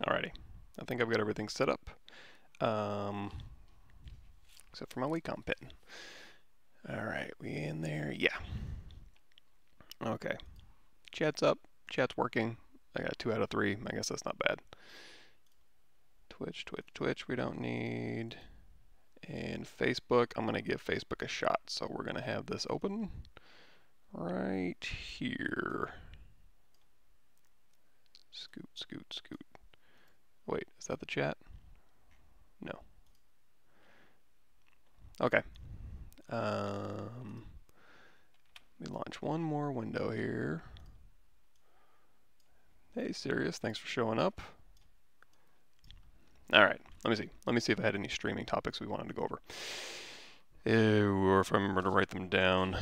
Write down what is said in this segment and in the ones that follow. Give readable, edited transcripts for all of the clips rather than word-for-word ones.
Alrighty, I think I've got everything set up, except for my Wacom pin. Alright, we in there? Yeah. Okay, chat's up, chat's working. I got 2 out of 3, I guess that's not bad. Twitch, we don't need. And Facebook, I'm going to give Facebook a shot. So we're going to have this open right here. Scoot. Wait, is that the chat? No. Okay. Let me launch one more window here. Hey, Sirius, thanks for showing up. All right, let me see. Let me see if I had any streaming topics we wanted to go over. Or if I remember to write them down.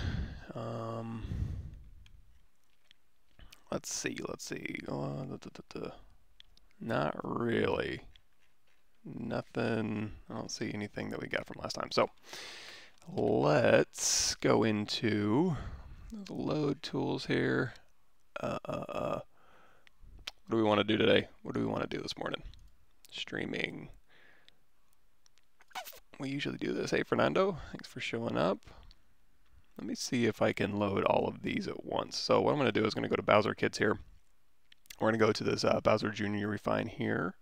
Let's see. Not really. Nothing. I don't see anything that we got from last time. So let's go into the load tools here. What do we want to do today? What do we want to do this morning? Streaming. We usually do this. Hey, Fernando, thanks for showing up. Let me see if I can load all of these at once. So what I'm going to do is going to go to Bowser Kids here. We're going to go to this Bowser Jr. Refine here.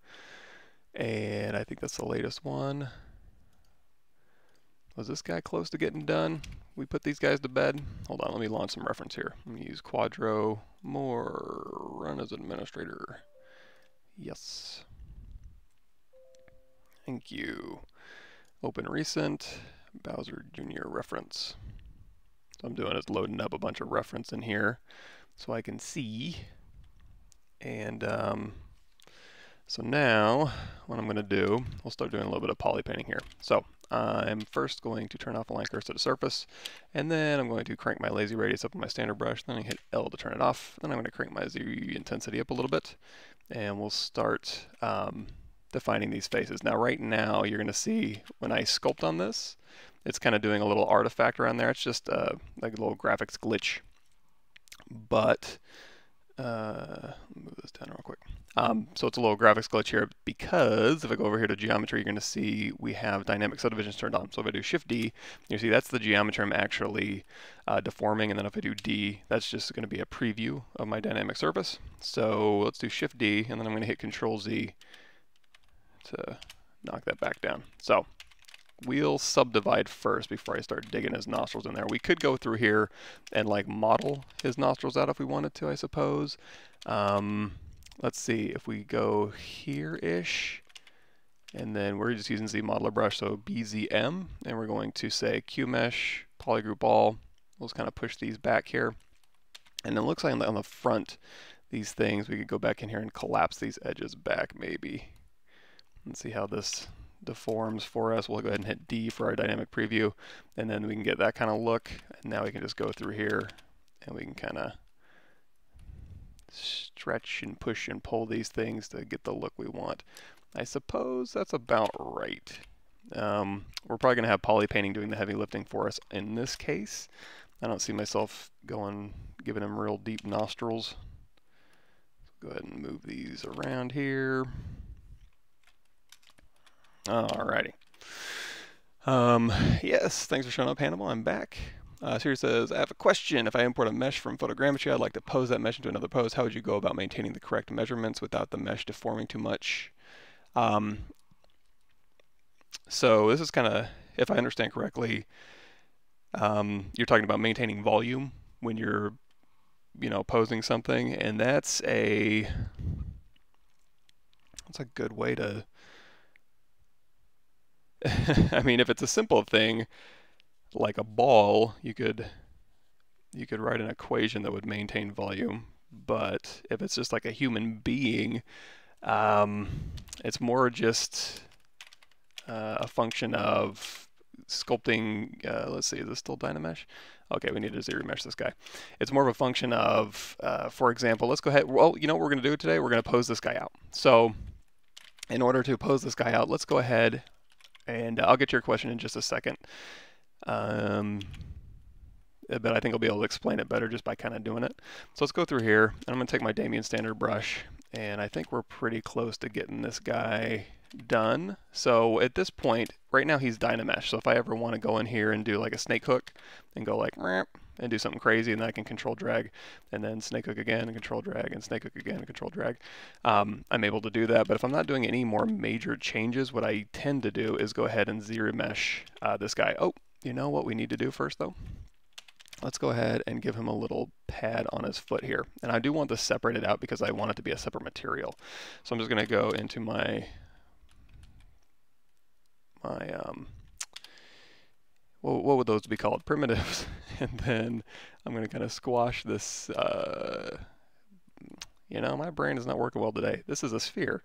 And I think that's the latest one. Was this guy close to getting done? We put these guys to bed. Hold on, let me launch some reference here. Let me use Quadro, more, run as administrator. Yes. Thank you. Open recent, Bowser Jr. reference. So I'm doing is loading up a bunch of reference in here so I can see. And so now what I'm going to do, we'll start doing a little bit of poly painting here. So I'm first going to turn off Align Cursor to Surface, and then I'm going to crank my lazy radius up on my standard brush, then I hit L to turn it off, then I'm going to crank my Z intensity up a little bit, and we'll start defining these faces. Now right now you're going to see when I sculpt on this, it's kind of doing a little artifact around there. It's just like a little graphics glitch. But move this down real quick. So it's a little graphics glitch here because if I go over here to geometry, you're going to see we have dynamic subdivisions turned on. So if I do Shift D, you see that's the geometry I'm actually deforming, and then if I do D, that's just going to be a preview of my dynamic surface. So let's do Shift D, and then I'm going to hit Control Z to knock that back down. So we'll subdivide first before I start digging his nostrils in there. We could go through here and like model his nostrils out if we wanted to, I suppose. Let's see, if we go here-ish, and then we're just using Z modeler brush, so BZM, and we're going to say QMesh, polygroup all. We'll just kind of push these back here. And it looks like on the front, these things, we could go back in here and collapse these edges back maybe. Let's see how this deforms for us. We'll go ahead and hit D for our dynamic preview, and then we can get that kind of look. And now we can just go through here and we can kind of stretch and push and pull these things to get the look we want. I suppose that's about right. We're probably going to have poly painting doing the heavy lifting for us in this case. I don't see myself giving him real deep nostrils. Go ahead and move these around here. Alrighty. Yes, thanks for showing up, Hannibal. I'm back. Siri says, I have a question. If I import a mesh from photogrammetry, I'd like to pose that mesh into another pose. How would you go about maintaining the correct measurements without the mesh deforming too much? So this is kind of, if I understand correctly, you're talking about maintaining volume when you're, posing something, and that's a good way to. I mean, if it's a simple thing like a ball, you could write an equation that would maintain volume. But if it's just like a human being, it's more just a function of sculpting. Let's see, is this still Dynamesh? Okay, we need to zero mesh this guy. It's more of a function of, for example, let's go ahead. Well, you know what we're going to do today? We're going to pose this guy out. So in order to pose this guy out, let's go ahead. And I'll get to your question in just a second. But I think I'll be able to explain it better just by kind of doing it. So let's go through here. And I'm going to take my Damien standard brush. And I think we're pretty close to getting this guy done. So at this point, right now he's Dynamesh. So if I ever want to go in here and do like a snake hook and go like and do something crazy, and then I can control drag and then snake hook again and control drag and snake hook again and control drag, I'm able to do that. But if I'm not doing any more major changes, what I tend to do is go ahead and zero mesh this guy. Oh, you know what we need to do first though? Let's go ahead and give him a little pad on his foot here. And I do want this separated out because I want it to be a separate material. So I'm just going to go into my what would those be called? Primitives. And then I'm going to kind of squash this. You know, my brain is not working well today. This is a sphere.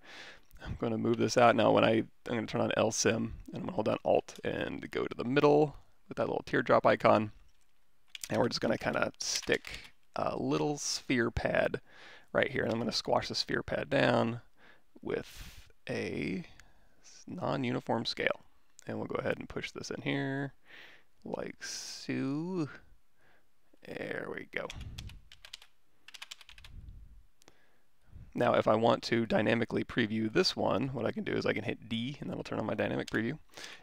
I'm going to move this out. Now when I'm going to turn on LSim, and I'm going to hold down Alt and go to the middle with that little teardrop icon. And we're just going to kind of stick a little sphere pad right here. And I'm going to squash the sphere pad down with a non-uniform scale. And we'll go ahead and push this in here like so. There we go. Now, if I want to dynamically preview this one, what I can do is I can hit D, and that'll turn on my dynamic preview.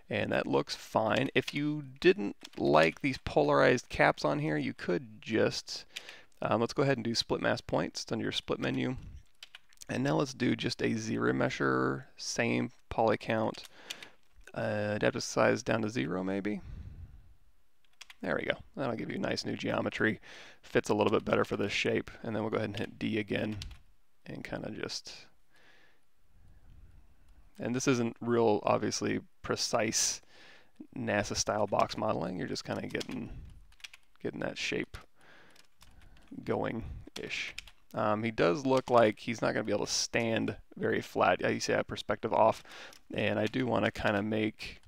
And that looks fine. If you didn't like these polarized caps on here, you could just, let's go ahead and do split mask points. It's under your split menu. And now let's do just a zero mesher, same poly count, adaptive size down to 0 maybe. There we go. That'll give you nice new geometry. Fits a little bit better for this shape. And then we'll go ahead and hit D again. And kind of just, and this isn't real, obviously, precise NASA style box modeling. You're just kind of getting that shape going-ish. He does look like he's not going to be able to stand very flat. You see I have perspective off, and I do want to kind of make,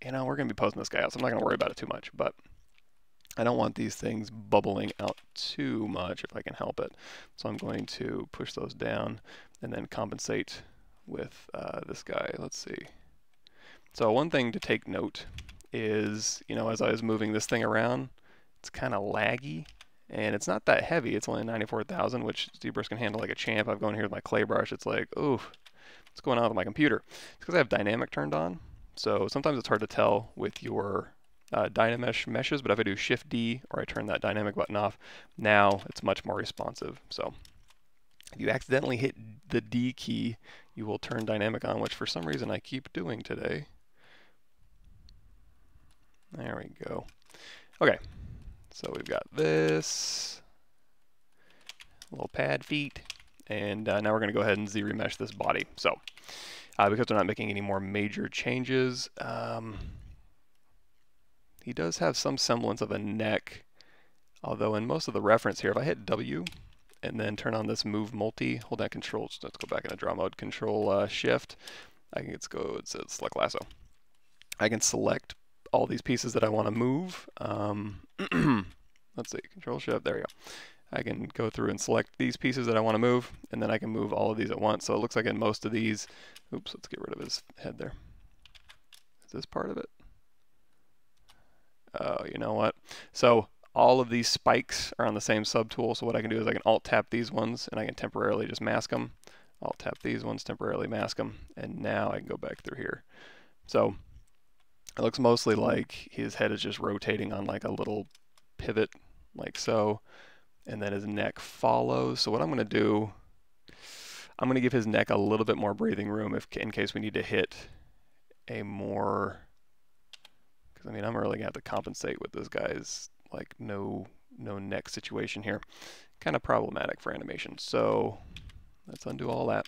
you know, we're going to be posting this guy out, so I'm not going to worry about it too much, but I don't want these things bubbling out too much if I can help it. So I'm going to push those down and then compensate with this guy. Let's see. So one thing to take note is, you know, as I was moving this thing around, it's kind of laggy. And it's not that heavy. It's only 94,000, which ZBrush can handle like a champ. I've gone here with my clay brush. It's like, ooh, what's going on with my computer? It's because I have dynamic turned on. So sometimes it's hard to tell with your Dynamesh meshes, but if I do Shift D or I turn that dynamic button off, now it's much more responsive. So if you accidentally hit the D key, you will turn dynamic on, which for some reason I keep doing today. There we go. Okay, so we've got this little pad feet, and now we're going to go ahead and Z-remesh this body. So because we're not making any more major changes, he does have some semblance of a neck, although in most of the reference here, if I hit W and then turn on this move multi, hold that control, let's go back into draw mode, control shift, I can go, it says select lasso. I can select all these pieces that I want to move. Let's see, control shift, there we go. I can go through and select these pieces that I want to move, and then I can move all of these at once. So it looks like in most of these, oops, let's get rid of his head there. Is this part of it? Oh, you know what? So all of these spikes are on the same subtool. So what I can do is I can alt tap these ones and I can temporarily just mask them. Alt tap these ones, temporarily mask them. And now I can go back through here. So it looks mostly like his head is just rotating on like a little pivot like so. And then his neck follows. So what I'm going to do, I'm going to give his neck a little bit more breathing room in case we need to hit a more, I mean, I'm really gonna have to compensate with this guy's like no neck situation here. Kind of problematic for animation. So let's undo all that.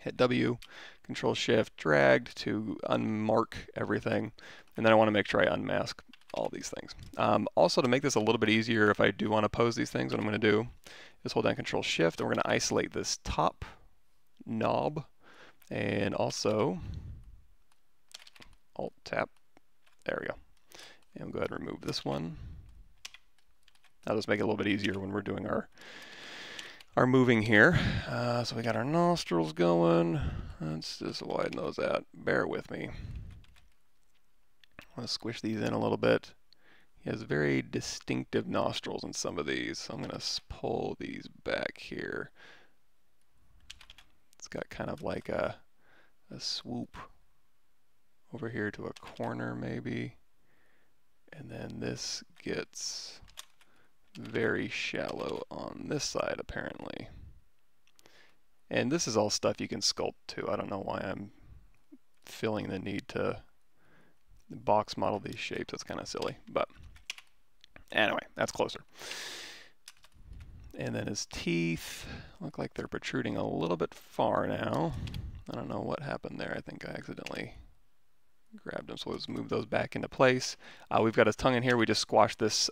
Hit W, Control Shift, dragged to unmark everything, and then I want to make sure I unmask all these things. Also, to make this a little bit easier, if I do want to pose these things, what I'm going to do is hold down Control Shift, and we're going to isolate this top knob, and also Alt tap. There we go. And we'll go ahead and remove this one. That'll just make it a little bit easier when we're doing our moving here. So we got our nostrils going. Let's just widen those out. Bear with me. I'm going to squish these in a little bit. He has very distinctive nostrils in some of these. So I'm going to pull these back here. It's got kind of like a swoop over here to a corner maybe. And then this gets very shallow on this side apparently. And this is all stuff you can sculpt too. I don't know why I'm feeling the need to box model these shapes. That's kind of silly, but anyway, that's closer. And then his teeth look like they're protruding a little bit far now. I don't know what happened there. I think I accidentally grabbed them, so let's move those back into place. We've got his tongue in here. We just squashed this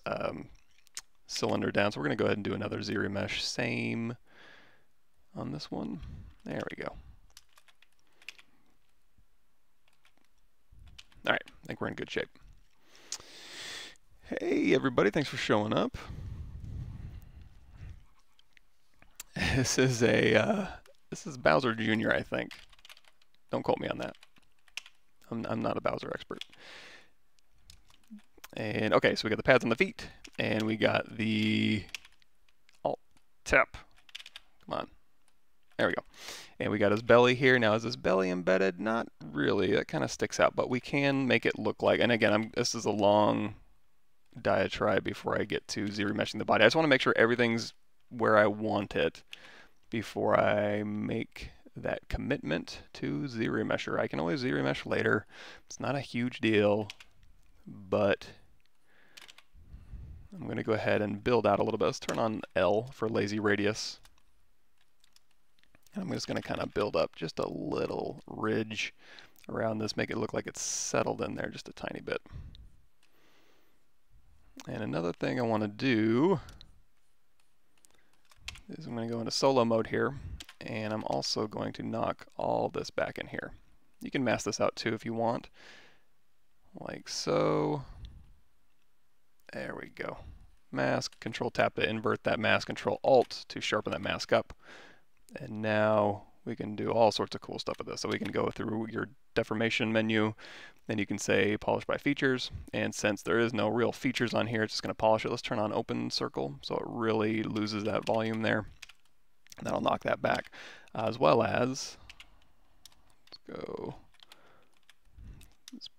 cylinder down, so we're going to go ahead and do another Z-remesh. Same on this one. There we go. All right, I think we're in good shape. Hey everybody, thanks for showing up. This is Bowser Jr., I think. Don't quote me on that. I'm not a Bowser expert. And okay, so we got the pads on the feet, and we got the alt tap. Come on. There we go. And we got his belly here. Now, is his belly embedded? Not really. That kind of sticks out, but we can make it look like, and again, this is a long diatribe before I get to Z-remeshing the body. I just want to make sure everything's where I want it before I make that commitment to Z-remesher. I can always Z-remesh later. It's not a huge deal, but I'm going to go ahead and build out a little bit. Let's turn on L for lazy radius. And I'm just going to kind of build up just a little ridge around this, make it look like it's settled in there just a tiny bit. And another thing I want to do is I'm going to go into solo mode here, and I'm also going to knock all this back in here. You can mask this out too if you want, like so. There we go. Mask, Control tap to invert that mask, Control Alt to sharpen that mask up. And now we can do all sorts of cool stuff with this. So we can go through your deformation menu, then you can say polish by features, and since there is no real features on here, it's just going to polish it. Let's turn on open circle so it really loses that volume there. And that'll knock that back. As well as, let's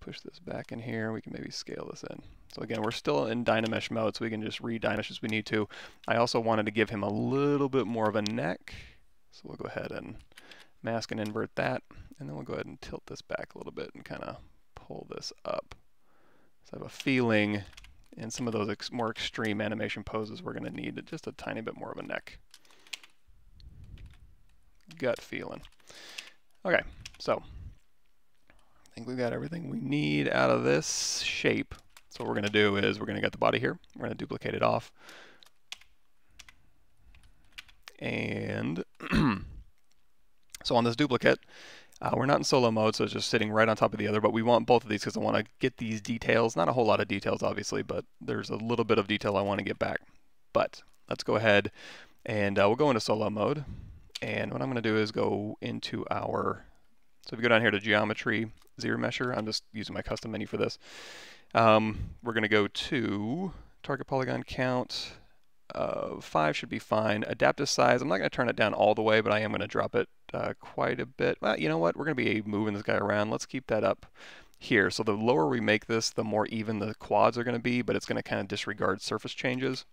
push this back in here. We can maybe scale this in. So again, we're still in Dynamesh mode, so we can just re-Dynamesh as we need to. I also wanted to give him a little bit more of a neck. So we'll go ahead and mask and invert that, and then we'll go ahead and tilt this back a little bit and kind of pull this up. So I have a feeling in some of those more extreme animation poses we're going to need just a tiny bit more of a neck. Gut feeling. Okay, so I think we've got everything we need out of this shape. So what we're going to do is we're going to get the body here. We're going to duplicate it off. And so on this duplicate, we're not in solo mode, so it's just sitting right on top of the other, but we want both of these because I want to get these details. Not a whole lot of details, obviously, but there's a little bit of detail I want to get back. But let's go ahead and we'll go into solo mode. And what I'm going to do is go into our, so if you go down here to geometry, Z-remesher, I'm just using my custom menu for this. We're going to go to target polygon count. 5 should be fine. Adaptive size, I'm not going to turn it down all the way, but I am going to drop it quite a bit. Well, you know what? We're going to be moving this guy around. Let's keep that up here. So the lower we make this, the more even the quads are going to be, but it's going to kind of disregard surface changes.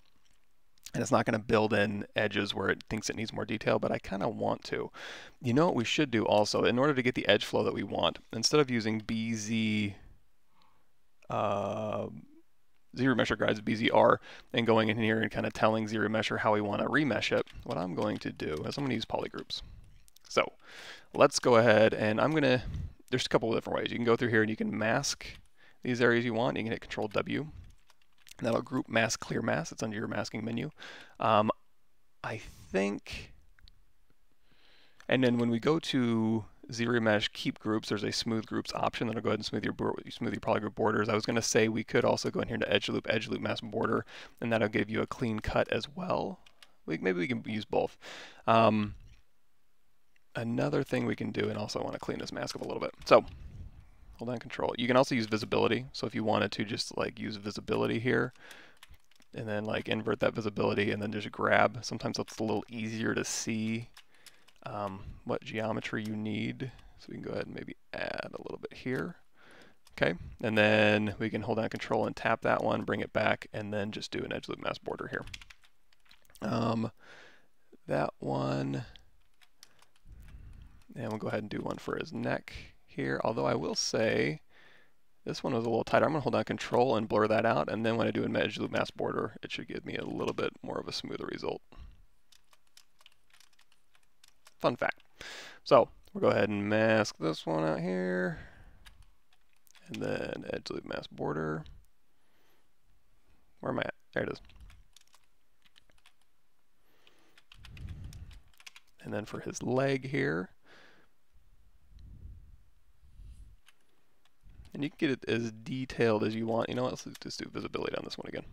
And it's not going to build in edges where it thinks it needs more detail, but I kind of want to. You know what we should do also? In order to get the edge flow that we want, instead of using BZ... Z-remesher guides BZR and going in here and kind of telling Z-remesher how we want to remesh it, what I'm going to do is I'm going to use polygroups. So let's go ahead and there's a couple of different ways. You can go through here and you can mask these areas you want. You can hit Control W. And that'll group mask, clear mask. It's under your masking menu. I think, and then when we go to Z-remesh keep groups, there's a smooth groups option that'll go ahead and smooth your polygroup borders. I was going to say we could also go in here to edge loop mask border, and that'll give you a clean cut as well. Maybe we can use both. Another thing we can do, and also I want to clean this mask up a little bit. So hold down Control. You can also use visibility. So if you wanted to just like use visibility here, and then like invert that visibility and then just grab. Sometimes it's a little easier to see what geometry you need. So we can go ahead and maybe add a little bit here. Okay, and then we can hold down Control and tap that one, bring it back, and then just do an edge loop mask border here. That one, and we'll go ahead and do one for his neck here. Although I will say, this one was a little tighter. I'm going to hold down Control and blur that out, and then when I do an edge loop mask border, it should give me a little bit more of a smoother result. Fun fact. So we'll go ahead and mask this one out here, and then edge loop mask border. Where am I at? There it is. And then for his leg here, and you can get it as detailed as you want. You know what, let's just do visibility on this one again.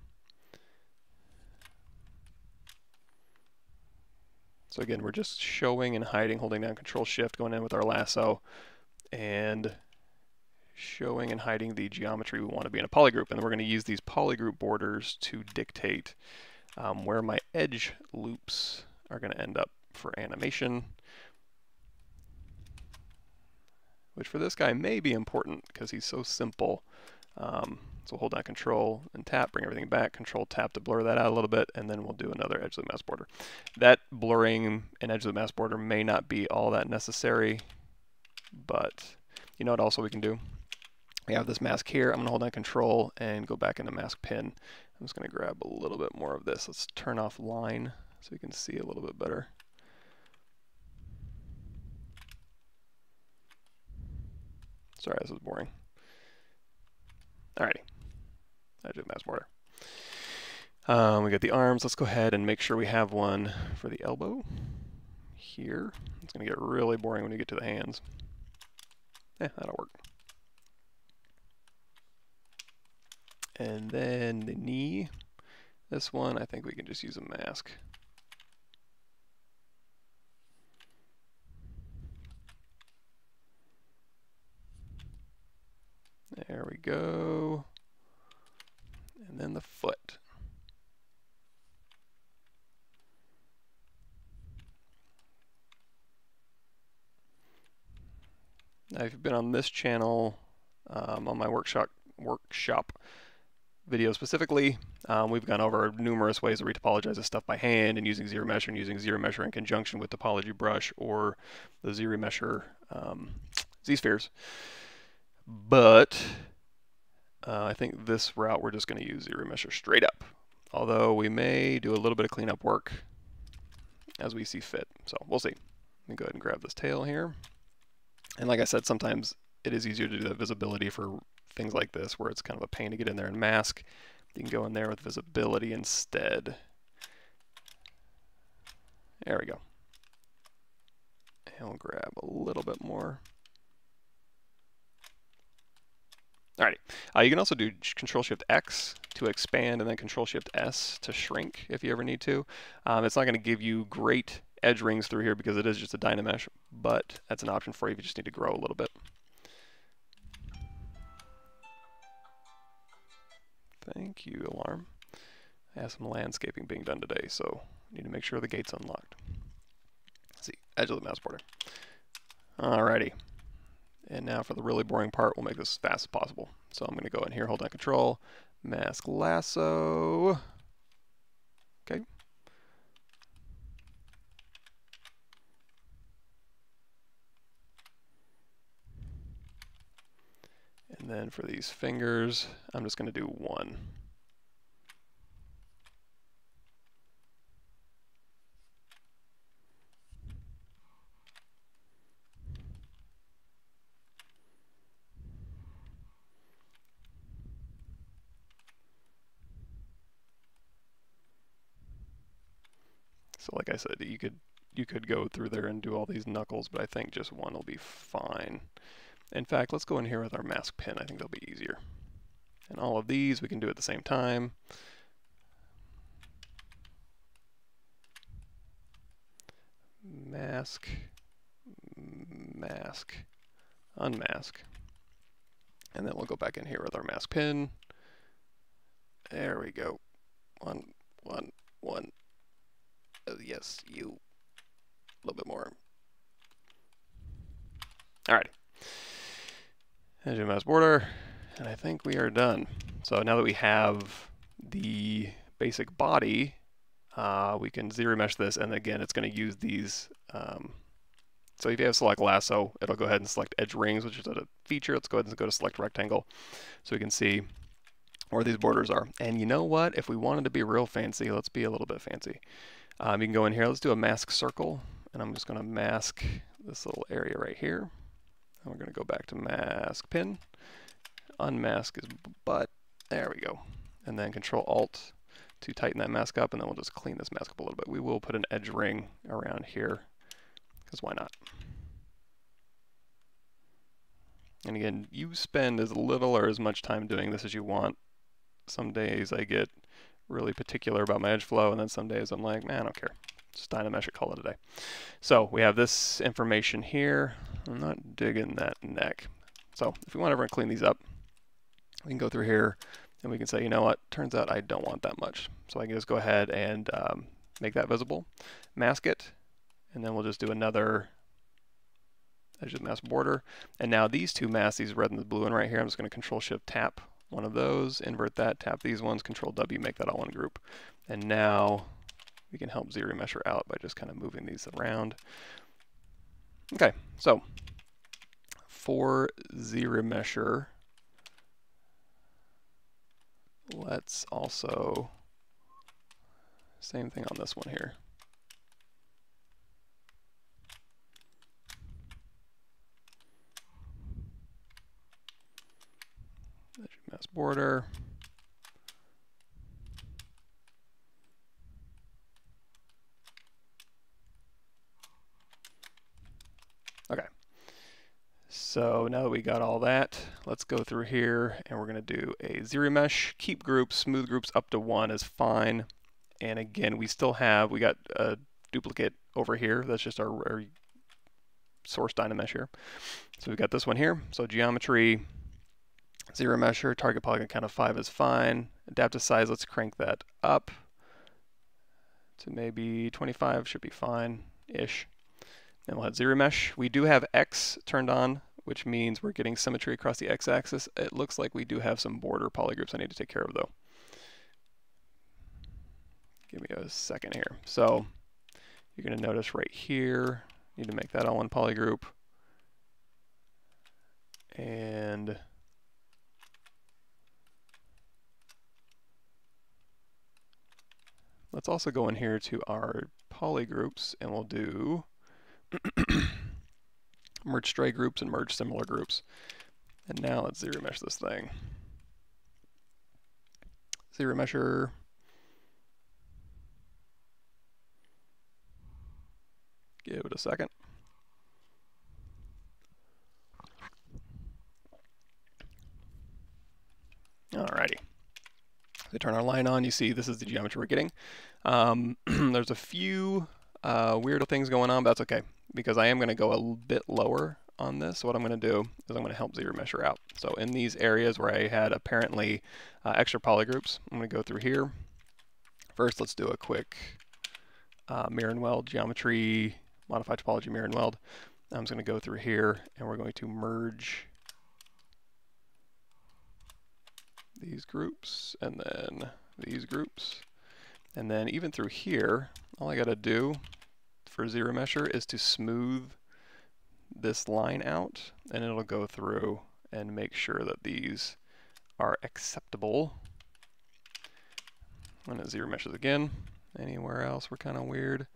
So again, we're just showing and hiding, holding down Control Shift, going in with our lasso, and showing and hiding the geometry we want to be in a polygroup. And then we're going to use these polygroup borders to dictate where my edge loops are going to end up for animation, which for this guy may be important because he's so simple. So hold down Control and tap, bring everything back, Control tap to blur that out a little bit, and then we'll do another edge loop mask border. That blurring and edge loop mask border may not be all that necessary, but you know what also we can do? We have this mask here. I'm going to hold down Control and go back into mask pin. I'm just going to grab a little bit more of this. Let's turn off line so we can see a little bit better. Sorry, this is boring. Alrighty, edge loop mask border. We got the arms. Let's go ahead and make sure we have one for the elbow here. It's going to get really boring when you get to the hands. That'll work. And then the knee. This one, I think we can just use a mask. There we go. And then the foot. Now, if you've been on this channel, on my workshop video specifically, we've gone over numerous ways to retopologize this stuff by hand and using ZRemesher and using ZRemesher in conjunction with topology brush or the ZRemesher Z-spheres. But I think this route we're just going to use ZRemesher straight up. Although we may do a little bit of cleanup work as we see fit. So we'll see. Let me go ahead and grab this tail here. And like I said, sometimes it is easier to do that visibility for things like this where it's kind of a pain to get in there and mask. You can go in there with visibility instead. There we go. And we'll grab a little bit more. Alrighty, you can also do Control-Shift-X to expand and then Control-Shift-S to shrink if you ever need to. It's not going to give you great edge rings through here because it is just a Dynamesh, but that's an option for you if you just need to grow a little bit. Thank you, alarm. I have some landscaping being done today, so I need to make sure the gate's unlocked. Let's see, edge of the mouse border. Alrighty. And now for the really boring part, we'll make this as fast as possible. So I'm going to go in here, hold down Control, mask lasso. Okay. And then for these fingers, I'm just going to do one. So like I said, you could go through there and do all these knuckles, but I think just one will be fine. In fact, let's go in here with our mask pin. I think that'll be easier. And all of these we can do at the same time. Mask, mask, unmask. And then we'll go back in here with our mask pin. There we go. 1, 1, 1. Yes, you. A little bit more. Alright. There's your mask border. And I think we are done. So now that we have the basic body, we can zero mesh this, and again, it's going to use these. So if you have select lasso, it'll go ahead and select edge rings, which is a feature. Let's go ahead and go to select rectangle so we can see where these borders are. And you know what? If we wanted to be real fancy, let's be a little bit fancy. You can go in here. Let's do a mask circle, and I'm just going to mask this little area right here. And we're going to go back to mask pin. Unmask his butt. There we go. And then Control Alt to tighten that mask up, and then we'll just clean this mask up a little bit. We will put an edge ring around here, because why not? And again, you spend as little or as much time doing this as you want. Some days I get really particular about my edge flow, and then some days I'm like, man, I don't care. Just Dynamesh it, call it a day. So we have this information here. I'm not digging that neck. So if we want to ever clean these up, we can go through here and we can say, you know what, turns out I don't want that much. So I can just go ahead and make that visible, mask it, and then we'll just do another edge of the mask border. And now these two masks, these red and the blue one right here, I'm just going to Control Shift tap one of those, invert that, tap these ones, Control W, make that all one group. And now we can help zero mesher out by just kind of moving these around. Okay, so for zero mesher, let's also, same thing on this one here. Mask border. Okay. So now that we got all that, let's go through here and we're going to do a zero mesh. Keep groups, smooth groups up to 1 is fine. And again, we got a duplicate over here. That's just our source Dynamesh here. So we've got this one here. So geometry, zero mesher, target polygon count of 5 is fine. Adaptive size, let's crank that up to maybe 25, should be fine-ish. Then we'll have zero mesh. We do have X turned on, which means we're getting symmetry across the X-axis. It looks like we do have some border polygroups I need to take care of though. Give me a second here. So you're going to notice right here, need to make that all one polygroup. And let's also go in here to our polygroups and we'll do merge stray groups and merge similar groups. And now let's zero mesh this thing. Zero mesher. Give it a second. Alrighty. So turn our line on, you see this is the geometry we're getting. There's a few weird things going on, but that's okay, because I am going to go a bit lower on this. So what I'm going to do is I'm going to help zero mesher out. So in these areas where I had apparently extra polygroups, I'm going to go through here. First, let's do a quick mirror and weld geometry, modify topology, mirror and weld. I'm just going to go through here and we're going to merge these groups and then these groups. And then even through here, all I got to do for zero mesher is to smooth this line out, and it'll go through and make sure that these are acceptable. I'm going to zero meshes again. Anywhere else we're kind of weird,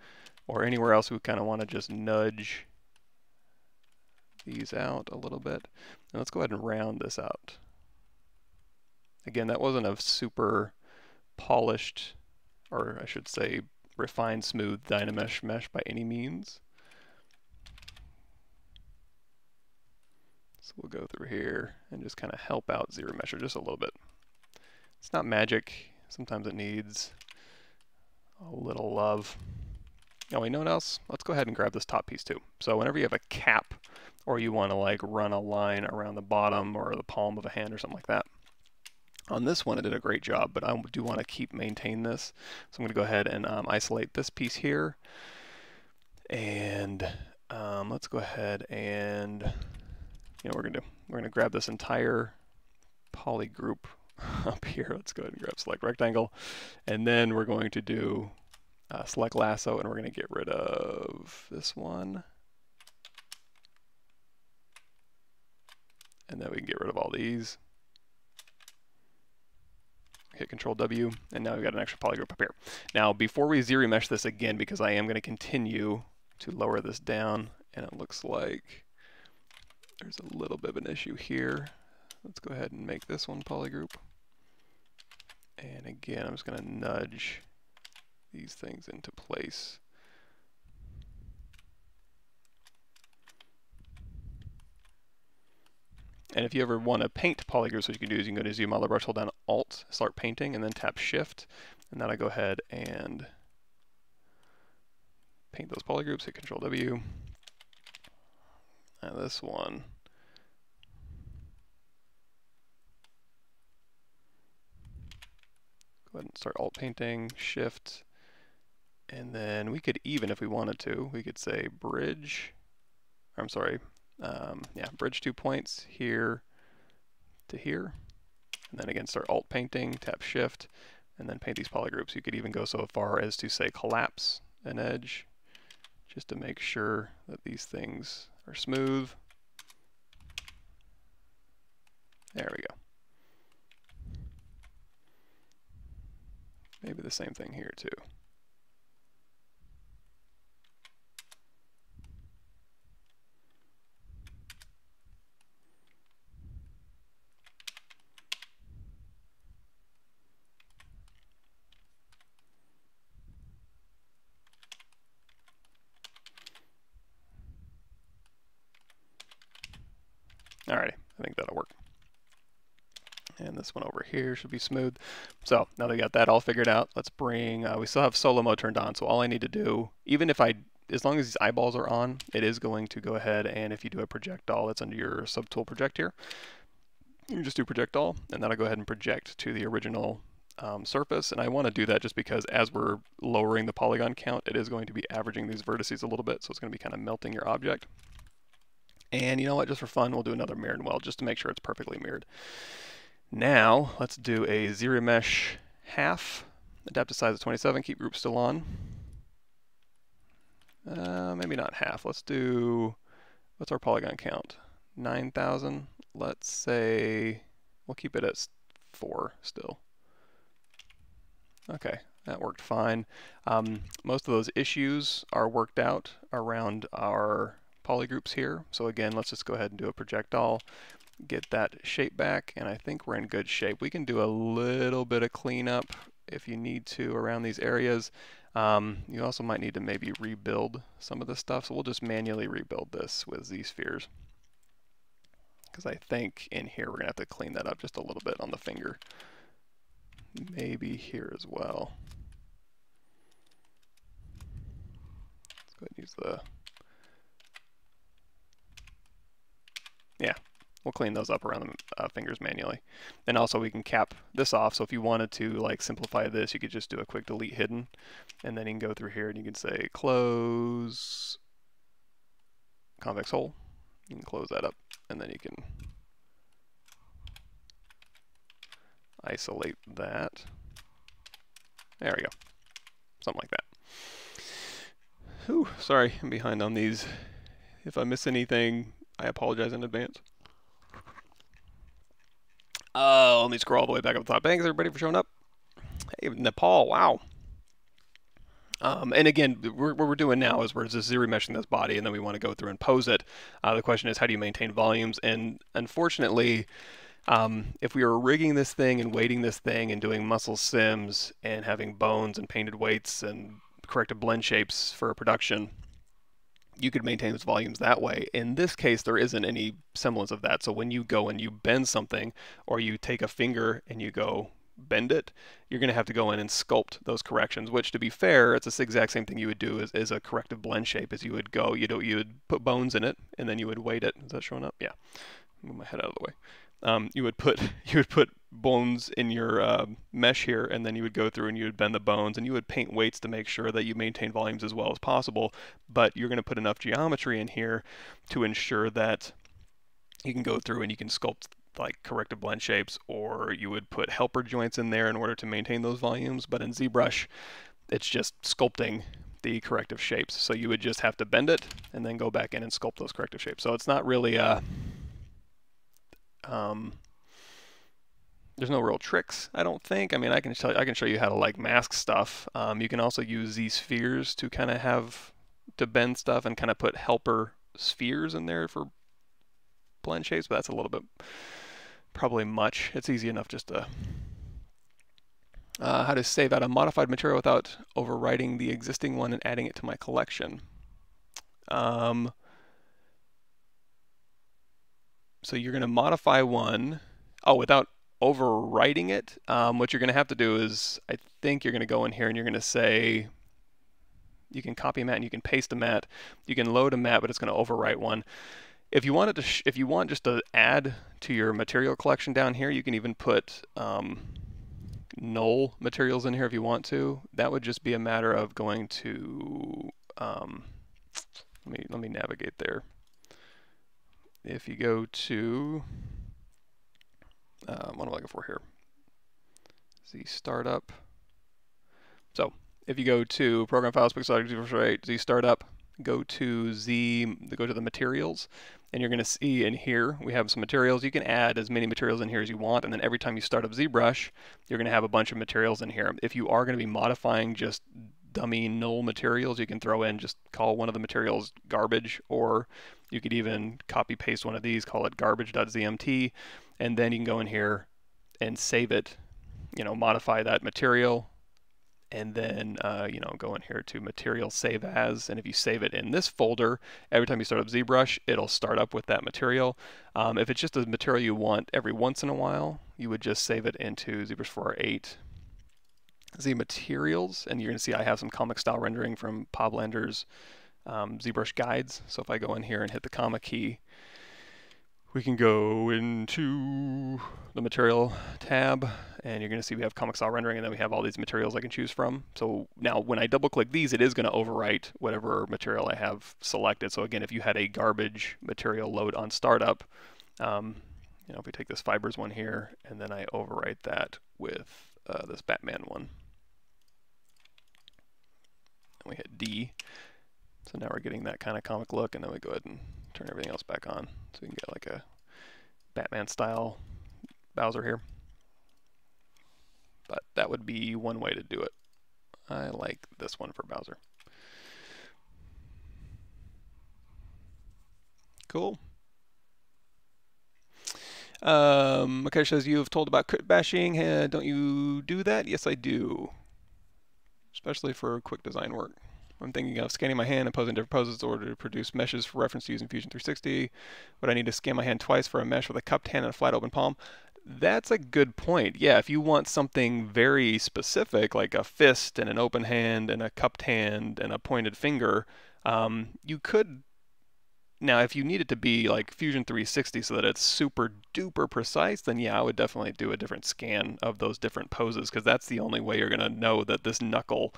or anywhere else we kind of want to just nudge these out a little bit. And let's go ahead and round this out. Again, that wasn't a super polished, or I should say refined, smooth Dynamesh mesh by any means. So we'll go through here and just kind of help out zero mesher just a little bit. It's not magic. Sometimes it needs a little love. Oh, you know what else? Let's go ahead and grab this top piece too. So whenever you have a cap or you want to like run a line around the bottom or the palm of a hand or something like that. On this one, it did a great job, but I do want to maintain this. So I'm going to go ahead and isolate this piece here. And let's go ahead and, you know what we're going to do? We're going to grab this entire poly group up here. Let's go ahead and grab select rectangle. And then we're going to do select lasso, and we're going to get rid of this one. And then we can get rid of all these. Hit Control W, and now we've got an extra polygroup up here. Now, before we zero mesh this again, because I am going to continue to lower this down, and it looks like there's a little bit of an issue here. Let's go ahead and make this one polygroup. And again, I'm just going to nudge these things into place. And if you ever want to paint polygroups, what you can do is you can go to Zoom Model Brush, hold down Alt, start painting, and then tap Shift. And then I go ahead and paint those polygroups, hit Control W. Now this one. Go ahead and start Alt painting, Shift. And then we could even, if we wanted to, we could say bridge. I'm sorry. Yeah, bridge 2 points here to here, and then again start alt painting, tap shift, and then paint these polygroups. You could even go so far as to say collapse an edge, just to make sure that these things are smooth. There we go. Maybe the same thing here too. Alrighty, I think that'll work. And this one over here should be smooth. So now that we got that all figured out, let's bring, we still have solo mode turned on. So all I need to do, even if as long as these eyeballs are on, it is going to go ahead, and if you do a projectile, that's under your subtool project here. You just do projectile, and that'll go ahead and project to the original surface. And I want to do that just because as we're lowering the polygon count, it is going to be averaging these vertices a little bit. So it's going to be kind of melting your object. And you know what, just for fun, we'll do another mirrored weld just to make sure it's perfectly mirrored. Now, let's do a zero mesh half, adaptive size of 27, keep group still on. Maybe not half, let's do, what's our polygon count? 9,000, let's say, we'll keep it at 4 still. Okay, that worked fine. Most of those issues are worked out around our polygroups here. So again, let's just go ahead and do a projectile, get that shape back, and I think we're in good shape. We can do a little bit of cleanup if you need to around these areas. You also might need to maybe rebuild some of this stuff, so we'll just manually rebuild this with Z-spheres. Because I think in here we're going to have to clean that up just a little bit on the finger. Maybe here as well. Let's go ahead and use the... Yeah, we'll clean those up around the fingers manually. And also we can cap this off, so if you wanted to like simplify this, you could just do a quick delete hidden, and then you can go through here and you can say close convex hole. You can close that up, and then you can isolate that. There we go. Something like that. Whew, sorry, I'm behind on these. If I miss anything, I apologize in advance. Let me scroll all the way back up the top. Thanks everybody for showing up. Hey, Nepal, wow. And again, what we're doing now is we're just zero meshing this body, and then we want to go through and pose it. The question is, how do you maintain volumes? And unfortunately, if we were rigging this thing and weighting this thing and doing muscle sims and having bones and painted weights and corrected blend shapes for production, you could maintain those volumes that way. In this case, there isn't any semblance of that. So when you go and you bend something, or you take a finger and you go bend it, you're going to have to go in and sculpt those corrections, which, to be fair, it's the exact same thing you would do as a corrective blend shape. As you would go, you would put bones in it, and then you would weight it. Is that showing up? Yeah. Move my head out of the way. You would put bones in your mesh here, and then you would go through and you would bend the bones, and you would paint weights to make sure that you maintain volumes as well as possible. But you're going to put enough geometry in here to ensure that you can go through and you can sculpt like corrective blend shapes, or you would put helper joints in there in order to maintain those volumes. But in ZBrush, it's just sculpting the corrective shapes. So you would just have to bend it and then go back in and sculpt those corrective shapes. So it's not really there's no real tricks, I don't think. I mean, I can show you how to like mask stuff. You can also use these spheres to kind of have to bend stuff and kind of put helper spheres in there for blend shapes, but that's a little bit probably much. It's easy enough just to how to save out a modified material without overwriting the existing one and adding it to my collection. So you're going to modify one, without overwriting it. What you're going to have to do is, I think you're going to go in here and you're going to say, you can copy a mat and you can paste a mat. You can load a mat, but it's going to overwrite one. If you want if you want just to add to your material collection down here, you can even put null materials in here if you want to. That would just be a matter of going to let me navigate there. If you go to what am I looking for here? Z startup. So if you go to program files, pixel Z startup, go to the materials, and you're going to see in here we have some materials. You can add as many materials in here as you want, and then every time you start up ZBrush, you're going to have a bunch of materials in here. If you are going to be modifying just dummy null materials, you can throw in, just call one of the materials garbage, or you could even copy paste one of these, call it garbage.zmt, and then you can go in here and save it, modify that material, and then go in here to material save as, and if you save it in this folder, every time you start up ZBrush, it'll start up with that material. If it's just a material you want every once in a while, you would just save it into ZBrush 4.8 Z materials, and you're going to see I have some comic style rendering from Pavlov's ZBrush guides. So if I go in here and hit the comma key, we can go into the material tab, and you're going to see we have comic style rendering, and then we have all these materials I can choose from. So now when I double click these, it is going to overwrite whatever material I have selected. So again, if you had a garbage material load on startup, if we take this fibers one here, and then I overwrite that with this Batman one, and we hit D. So now we're getting that kind of comic look, and then we go ahead and turn everything else back on. So we can get like a Batman style Bowser here. But that would be one way to do it. I like this one for Bowser. Cool. Okay, says you have told about crit bashing. Don't you do that? Yes, I do. Especially for quick design work. I'm thinking of scanning my hand and posing different poses in order to produce meshes for reference to use in Fusion 360. Would I need to scan my hand twice for a mesh with a cupped hand and a flat open palm? That's a good point. Yeah, if you want something very specific, like a fist and an open hand and a cupped hand and a pointed finger, you could. Now, if you need it to be like Fusion 360 so that it's super duper precise, then yeah, I would definitely do a different scan of those different poses, because that's the only way you're going to know that this knuckle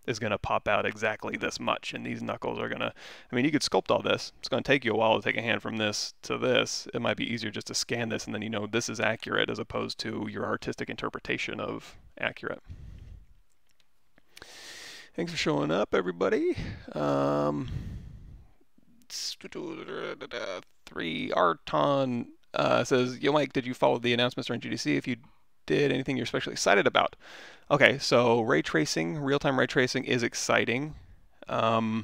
is going to pop out exactly this much, and these knuckles are going to, I mean, you could sculpt all this. It's going to take you a while to take a hand from this to this. It might be easier just to scan this, and then you know this is accurate, as opposed to your artistic interpretation of accurate. Thanks for showing up, everybody. 3 Arton says, yo Mike, did you follow the announcements during GDC? If you did, anything you're especially excited about? Okay, so ray tracing, real-time ray tracing is exciting. I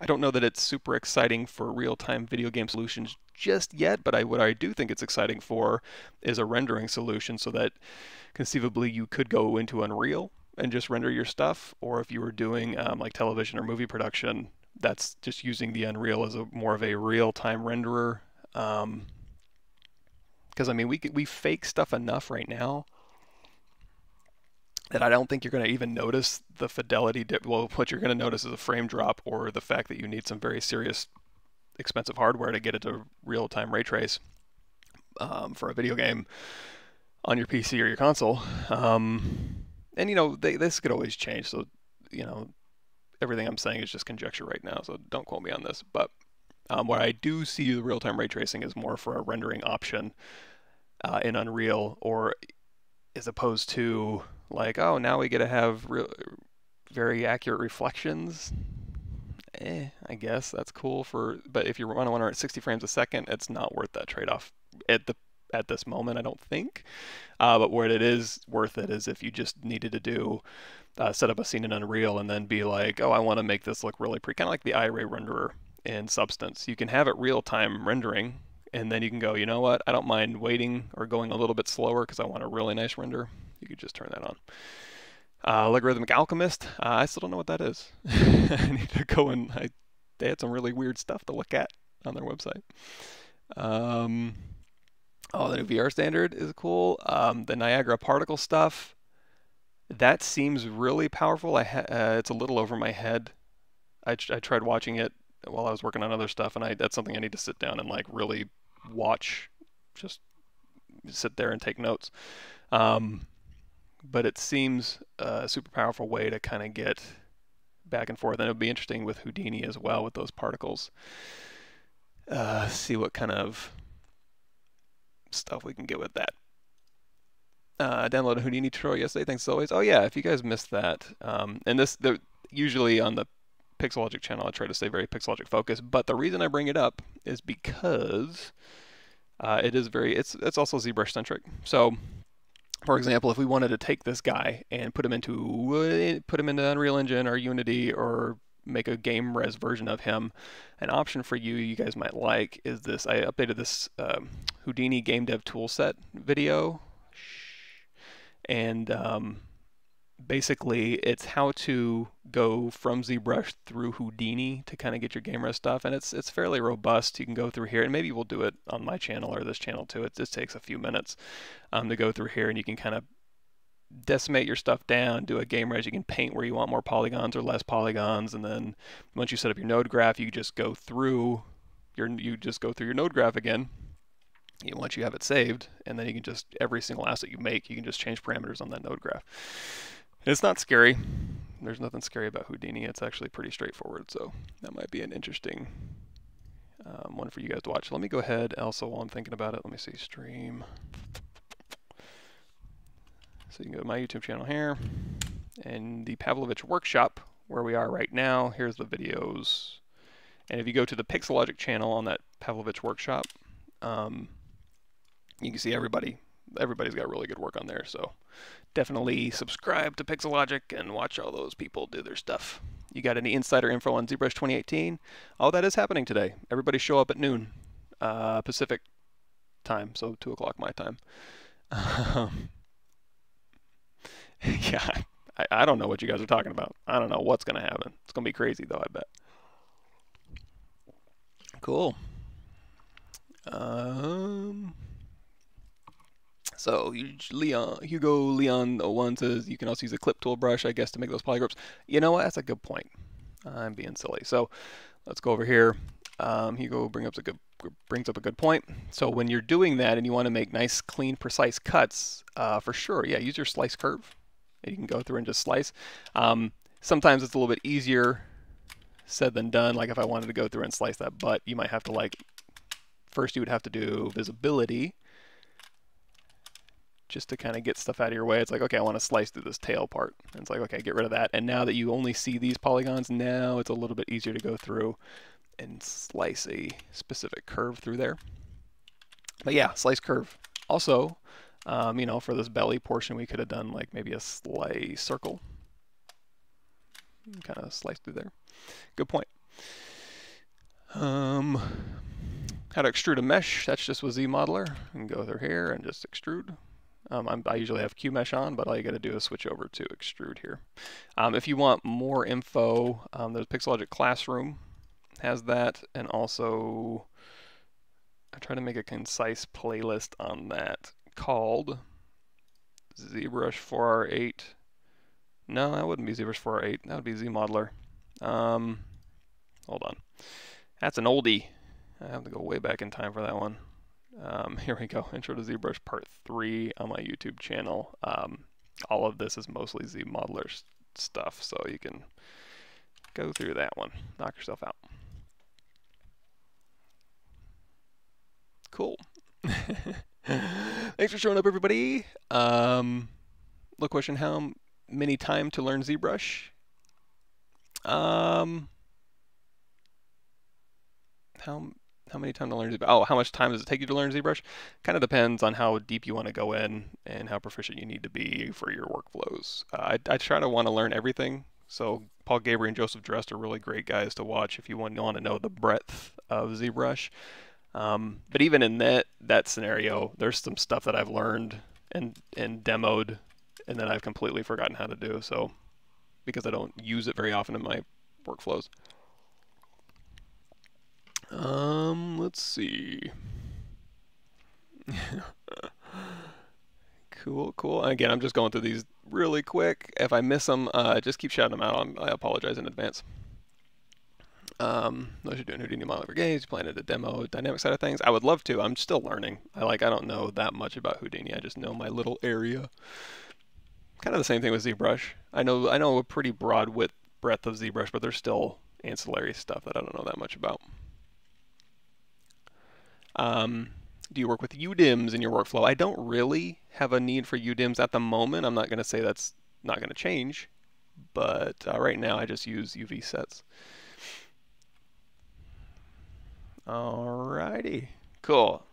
don't know that it's super exciting for real-time video game solutions just yet, but what I do think it's exciting for is a rendering solution, so that conceivably you could go into Unreal and just render your stuff, or if you were doing like television or movie production, that's just using the Unreal as more of a real-time renderer. Because I mean, we fake stuff enough right now that I don't think you're going to even notice the fidelity dip. Well, what you're going to notice is a frame drop or the fact that you need some very serious, expensive hardware to get it to real-time ray trace for a video game on your PC or your console. And you know, this could always change. So, you know, everything I'm saying is just conjecture right now. So don't quote me on this. But where I do see the real-time ray tracing is more for a rendering option in Unreal, or as opposed to like, oh, now we get to have very accurate reflections. I guess that's cool but if you want to run at 60 frames a second, it's not worth that trade-off at this moment, I don't think. But what it is worth it is if you just needed to set up a scene in Unreal and then be like, oh, I want to make this look really pretty, kind of like the iRay renderer in Substance. You can have it real-time rendering, and then you can go, you know what, I don't mind waiting or going a little bit slower because I want a really nice render. You could just turn that on. Logarithmic Alchemist, I still don't know what that is. I need to go and they had some really weird stuff to look at on their website. Oh, the new VR standard is cool. The Niagara particle stuff, that seems really powerful. It's a little over my head. I tried watching it while I was working on other stuff, and that's something I need to sit down and like really watch. Just sit there and take notes. But it seems a super powerful way to kind of get back and forth, and it'll be interesting with Houdini as well with those particles. See what kind of stuff we can get with that. Download a Houdini tutorial yesterday. Thanks as always. Oh yeah, if you guys missed that, and usually on the Pixelogic channel, I try to stay very Pixelogic focused. But the reason I bring it up is because it's also ZBrush centric. So, for example, if we wanted to take this guy and put him into Unreal Engine or Unity or make a game res version of him, an option for you guys might like is this. I updated this Houdini game dev toolset video, and basically it's how to go from ZBrush through Houdini to kind of get your game res stuff, and it's fairly robust. You can go through here, and maybe we'll do it on my channel or this channel too. It just takes a few minutes to go through here, and you can kind of decimate your stuff down, do a game res. You can paint where you want more polygons or less polygons, and then once you set up your node graph, you just go through your node graph again. Once you have it saved, and then you can just, every single asset you make, you can just change parameters on that node graph. It's not scary. There's nothing scary about Houdini. It's actually pretty straightforward, so that might be an interesting one for you guys to watch. Let me go ahead also while I'm thinking about it. Let me see, stream. So you can go to my YouTube channel here, and the Pavlovich workshop, where we are right now, here's the videos. And if you go to the Pixelogic channel on that Pavlovich workshop, you can see everybody's got really good work on there, so definitely subscribe to Pixelogic and watch all those people do their stuff. You got any insider info on ZBrush 2018? Oh, that is happening today. Everybody show up at noon Pacific time, so 2 o'clock my time. Yeah, I don't know what you guys are talking about. I don't know what's going to happen. It's going to be crazy, though, I bet. Cool. So Hugo Leon 01 says you can also use a clip tool brush, I guess, to make those polygroups. You know what? That's a good point. I'm being silly. So let's go over here. Hugo brings up a good point. So when you're doing that and you want to make nice, clean, precise cuts, for sure, yeah, use your slice curve. You can go through and just slice. Sometimes it's a little bit easier said than done. Like if I wanted to go through and slice that butt, you might have to first you would have to do visibility just to kind of get stuff out of your way. It's like, okay, I want to slice through this tail part. And it's like, okay, get rid of that. And now that you only see these polygons, now it's a little bit easier to go through and slice a specific curve through there. But yeah, slice curve. Also, you know, for this belly portion, we could have done like maybe a slice circle. Kind of slice through there. Good point. How to extrude a mesh, that's just with ZModeler. You can go through here and just extrude. I usually have QMesh on, but all you got to do is switch over to extrude here. If you want more info, there's Pixelogic Classroom has that, and also I try to make a concise playlist on that called ZBrush 4R8 No, that wouldn't be ZBrush 4.8. That would be ZModeler. Hold on. That's an oldie. I have to go way back in time for that one. Here we go. Intro to ZBrush Part 3 on my YouTube channel. All of this is mostly ZModeler stuff, so you can go through that one. Knock yourself out. Cool. Thanks for showing up, everybody. Look, question: how many time to learn ZBrush? How many time to learn ZBrush? Oh, how much time does it take you to learn ZBrush? Kind of depends on how deep you want to go in and how proficient you need to be for your workflows. I try to want to learn everything. So Paul Gabriel and Joseph Drest are really great guys to watch if you want to know the breadth of ZBrush. But even in that scenario, there's some stuff that I've learned and demoed, and then I've completely forgotten how to do. So because I don't use it very often in my workflows. Let's see. Cool. Again, I'm just going through these really quick. If I miss them, just keep shouting them out. I apologize in advance. Those are doing Houdini modeling for games, planning a demo, dynamic side of things. I would love to. I'm still learning. I don't know that much about Houdini. I just know my little area. Kind of the same thing with ZBrush. I know a pretty broad breadth of ZBrush, but there's still ancillary stuff that I don't know that much about. Do you work with UDIMs in your workflow? I don't really have a need for UDIMs at the moment. I'm not going to say that's not going to change, but right now I just use UV sets. Alrighty, cool.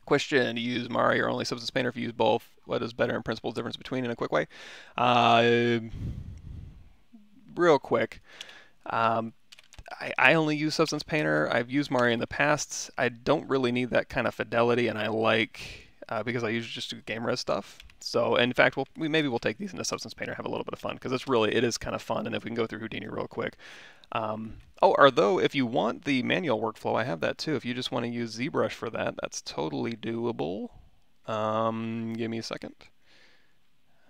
Question: do you use Mari or only Substance Painter? If you use both, what is better in principle difference between in a quick way? Real quick. I only use Substance Painter. I've used Mari in the past. I don't really need that kind of fidelity, and I like, because I usually just do game res stuff. So, in fact, maybe we'll take these into Substance Painter, have a little bit of fun, because it is kind of fun, and if we can go through Houdini real quick. Although, if you want the manual workflow, I have that too. If you just want to use ZBrush for that, that's totally doable. Give me a second.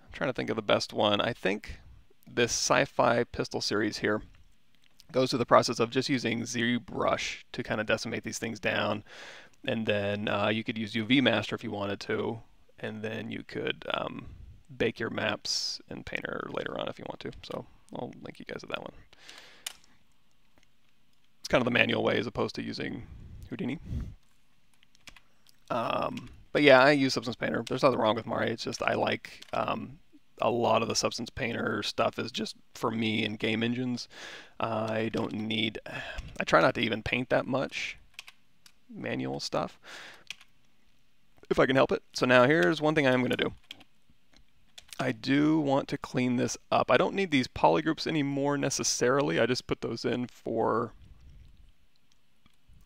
I'm trying to think of the best one. I think this Sci-Fi Pistol series here goes through the process of just using ZBrush to kind of decimate these things down, and then you could use UV Master if you wanted to, and then you could bake your maps in Painter later on if you want to. So I'll link you guys to that one. It's kind of the manual way as opposed to using Houdini. But yeah, I use Substance Painter. There's nothing wrong with Mari. It's just I like a lot of the Substance Painter stuff is just for me in game engines. I try not to even paint that much manual stuff if I can help it. So now here's one thing I am going to do. I do want to clean this up. I don't need these polygroups anymore necessarily. I just put those in for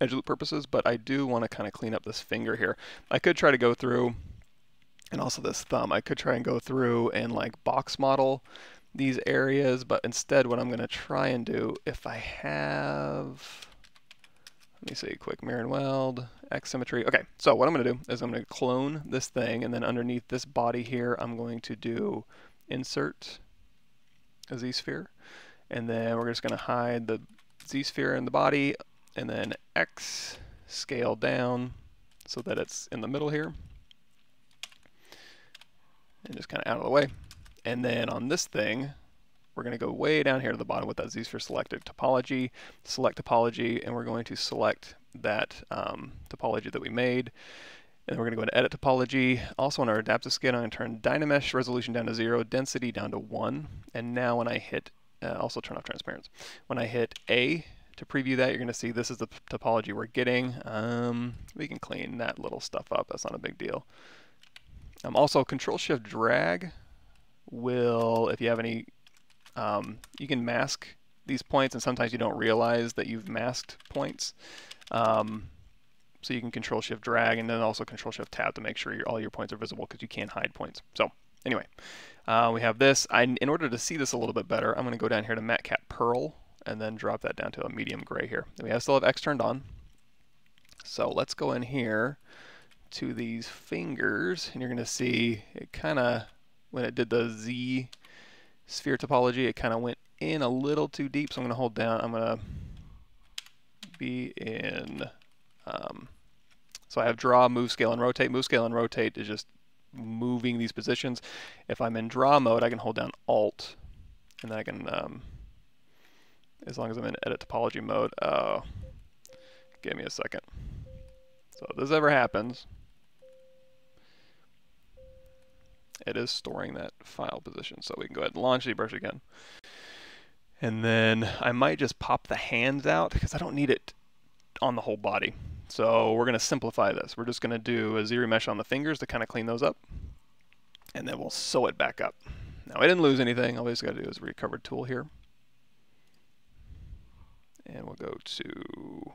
edge loop purposes, but I do want to kind of clean up this finger here. I could try to go through, and also this thumb, I could try and go through and like box model these areas, but instead what I'm going to try and do, if I have, let me see, quick mirror and weld, X symmetry. Okay, so what I'm going to do is I'm going to clone this thing, and then underneath this body here, I'm going to do insert a Z-sphere, and then we're just going to hide the Z-sphere in the body, and then X scale down so that it's in the middle here, and just kind of out of the way. And then on this thing, we're going to go way down here to the bottom with that Z-sphere selected topology, select topology, and we're going to select that topology that we made. And then we're going to go into edit topology. Also on our adaptive skin, I'm going to turn Dynamesh resolution down to 0, density down to 1. And now when I hit, also turn off transparency. When I hit A to preview that, you're going to see this is the topology we're getting. We can clean that little stuff up. That's not a big deal. Also, Control-Shift-Drag will, if you have any, you can mask these points, and sometimes you don't realize that you've masked points. So you can Control-Shift-Drag, and then also Control-Shift-Tab to make sure all your points are visible, because you can't hide points. So anyway, we have this. In order to see this a little bit better, I'm going to go down here to Matte Cat Pearl, and then drop that down to a medium gray here. And we still have X turned on. So let's go in here to these fingers, and you're going to see it kind of, when it did the Z sphere topology, it kind of went in a little too deep. So I'm going to hold down. I'm going to be in, so I have draw, move, scale, and rotate. Move, scale, and rotate is just moving these positions. If I'm in draw mode, I can hold down Alt, and then I can, as long as I'm in edit topology mode, give me a second. So if this ever happens, it is storing that file position. So we can go ahead and launch ZBrush again. And then I might just pop the hands out because I don't need it on the whole body. So we're going to simplify this. We're just going to do a Z-remesh on the fingers to kind of clean those up. And then we'll sew it back up. Now I didn't lose anything. All we just got to do is recovered tool here. And we'll go to,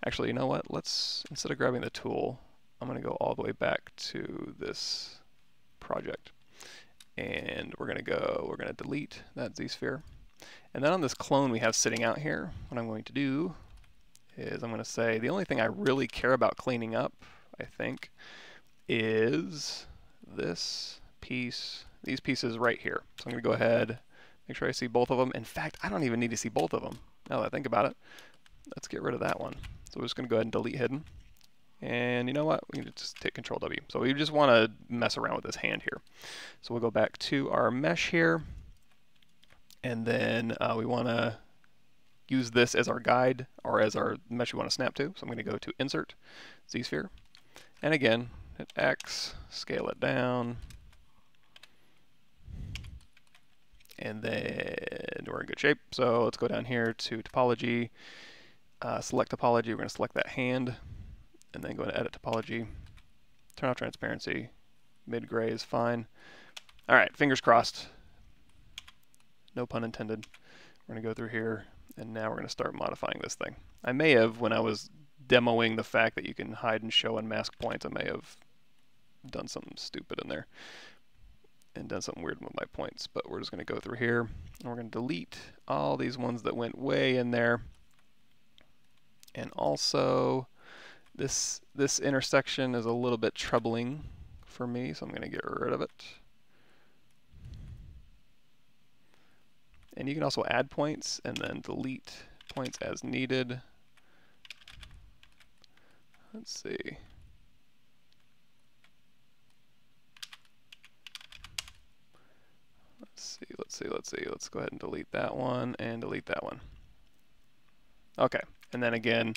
actually, you know what? Let's, instead of grabbing the tool, I'm going to go all the way back to this project. And we're going to delete that Z-sphere. And then on this clone we have sitting out here, what I'm going to do is I'm going to say the only thing I really care about cleaning up, I think, is this piece, these pieces right here. So I'm going to go ahead, make sure I see both of them. In fact, I don't even need to see both of them, now that I think about it. Let's get rid of that one. So we're just going to go ahead and delete hidden. And you know what? We can just take Control W. So we just want to mess around with this hand here. So we'll go back to our mesh here. And then we want to use this as our guide or as our mesh we want to snap to. So I'm going to go to Insert, Z-sphere. And again, hit X, scale it down. And then we're in good shape. So let's go down here to Topology, select Topology. We're going to select that hand. And then go to Edit Topology, turn off Transparency. Mid-gray is fine. All right, fingers crossed. No pun intended. We're going to go through here, and now we're going to start modifying this thing. I may have, when I was demoing the fact that you can hide and show and mask points, I may have done something stupid in there and done something weird with my points. But we're just going to go through here, and we're going to delete all these ones that went way in there. And also, this intersection is a little bit troubling for me, so I'm going to get rid of it. And you can also add points and then delete points as needed. Let's see. Let's go ahead and delete that one and delete that one. Okay, and then again,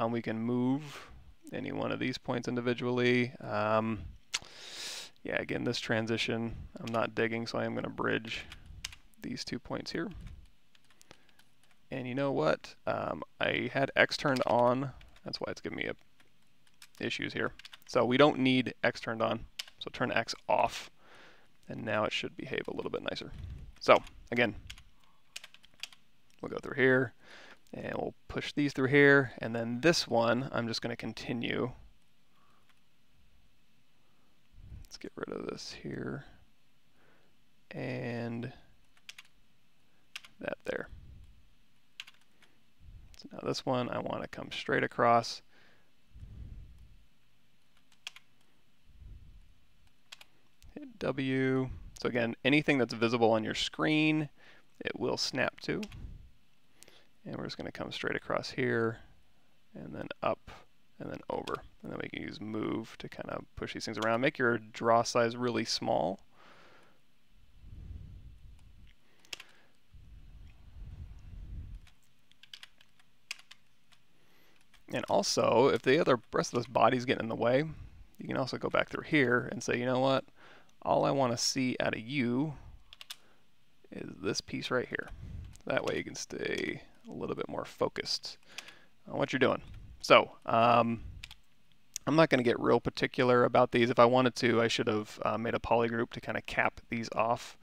we can move any one of these points individually. Yeah, again, this transition I'm not digging, so I am going to bridge these 2 points here. And you know what? I had X turned on. That's why it's giving me issues here. So we don't need X turned on. So turn X off. And now it should behave a little bit nicer. So again, we'll go through here and we'll push these through here. And then this one, I'm just going to continue. Let's get rid of this here. And that there. So now this one, I want to come straight across. Hit W. So again, anything that's visible on your screen, it will snap to. And we're just going to come straight across here, and then up, and then over. And then we can use move to kind of push these things around. Make your draw size really small. And also, if the other rest of this body's getting in the way, you can also go back through here and say, you know what? All I want to see out of you is this piece right here. That way you can stay a little bit more focused on what you're doing. So, I'm not going to get real particular about these. If I wanted to, I should have made a poly group to kind of cap these off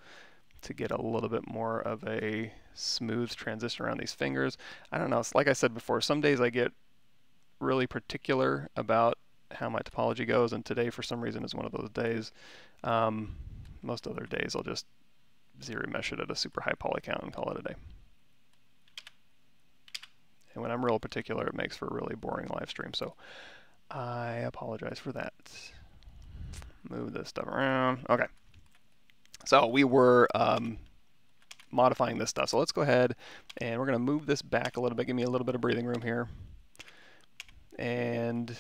to get a little bit more of a smooth transition around these fingers. I don't know. It's like I said before, some days I get really particular about how my topology goes, and today for some reason is one of those days. Most other days I'll just Z-remesh it at a super high poly count and call it a day. And when I'm real particular, it makes for a really boring live stream. So I apologize for that. Move this stuff around. Okay. So we were modifying this stuff. So let's go ahead and we're going to move this back a little bit. Give me a little bit of breathing room here. And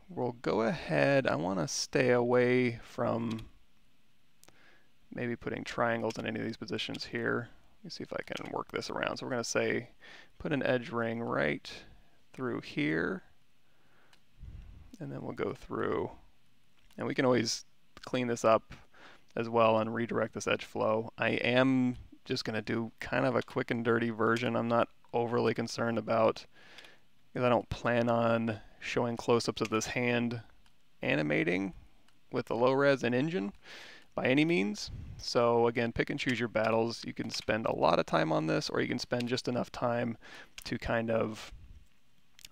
we'll go ahead. I want to stay away from maybe putting triangles in any of these positions here. Let me see if I can work this around. So we're going to say put an edge ring right through here. And then we'll go through. And we can always clean this up as well and redirect this edge flow. I am just going to do kind of a quick and dirty version. I'm not overly concerned about, because I don't plan on showing close-ups of this hand animating with the low res and engine by any means. So again, pick and choose your battles. You can spend a lot of time on this, or you can spend just enough time to kind of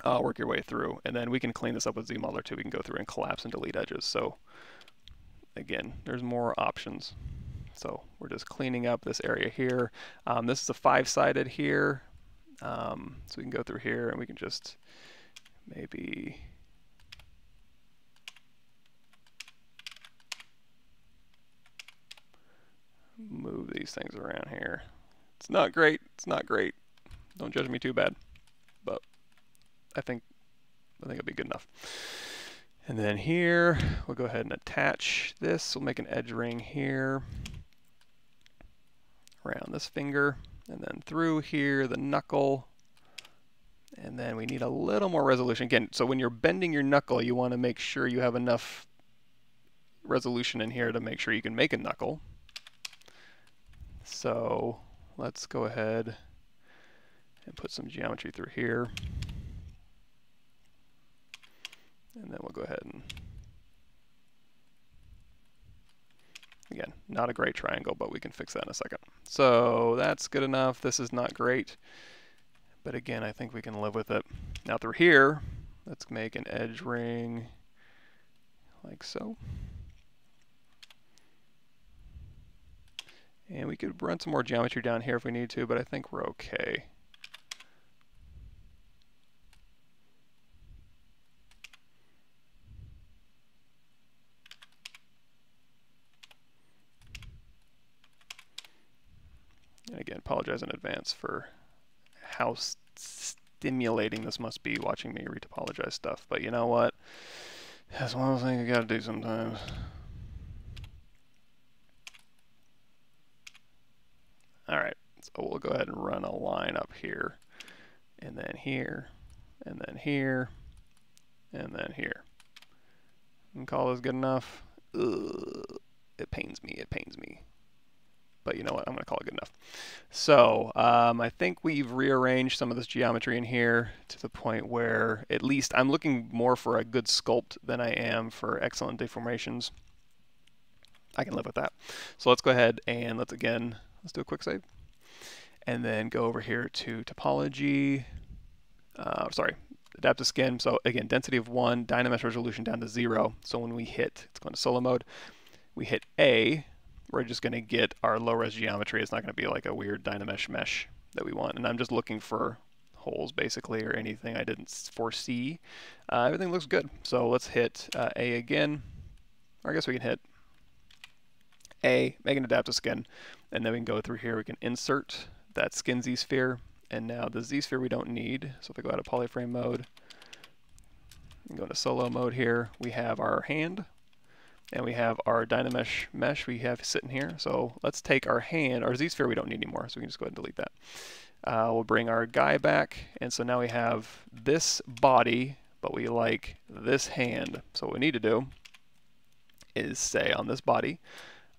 work your way through. And then we can clean this up with ZModeler too. We can go through and collapse and delete edges. So again, there's more options. So we're just cleaning up this area here. This is a 5-sided here. So we can go through here and we can just maybe move these things around here. It's not great. It's not great. Don't judge me too bad. But I think it'll be good enough. And then here, we'll go ahead and attach this. We'll make an edge ring here around this finger, and then through here, the knuckle. And then we need a little more resolution. Again, so when you're bending your knuckle, you want to make sure you have enough resolution in here to make sure you can make a knuckle. So let's go ahead and put some geometry through here. And then we'll go ahead and, again, not a great triangle, but we can fix that in a second. So that's good enough. This is not great, but again, I think we can live with it. Now through here, let's make an edge ring like so. And we could run some more geometry down here if we need to, but I think we're okay. And again, apologize in advance for how stimulating this must be watching me retopologize stuff. But you know what? That's one of those things you gotta do sometimes. Alright, so we'll go ahead and run a line up here, and then here, and then here, and then here. And call this good enough. Ugh, it pains me, it pains me. But you know what, I'm going to call it good enough. So I think we've rearranged some of this geometry in here to the point where at least I'm looking more for a good sculpt than I am for excellent deformations. I can live with that. So let's go ahead and let's do a quick save. And then go over here to topology, adaptive skin. So again, density of 1, Dynamesh resolution down to 0. So when we hit, it's going to solo mode, we hit A, we're just going to get our low-res geometry. It's not going to be like a weird Dynamesh mesh that we want. And I'm just looking for holes, basically, or anything I didn't foresee. Everything looks good. So let's hit A again. Or I guess we can hit A, make an adaptive skin, and then we can go through here. We can insert that skin Z-sphere. And now the Z-sphere we don't need. So if we go out of polyframe mode and go into solo mode here, we have our hand. And we have our Dynamesh mesh we have sitting here. So let's take our hand, our Z-sphere we don't need anymore, so we can just go ahead and delete that. We'll bring our guy back, and so now we have this body, but we like this hand. So what we need to do is say on this body,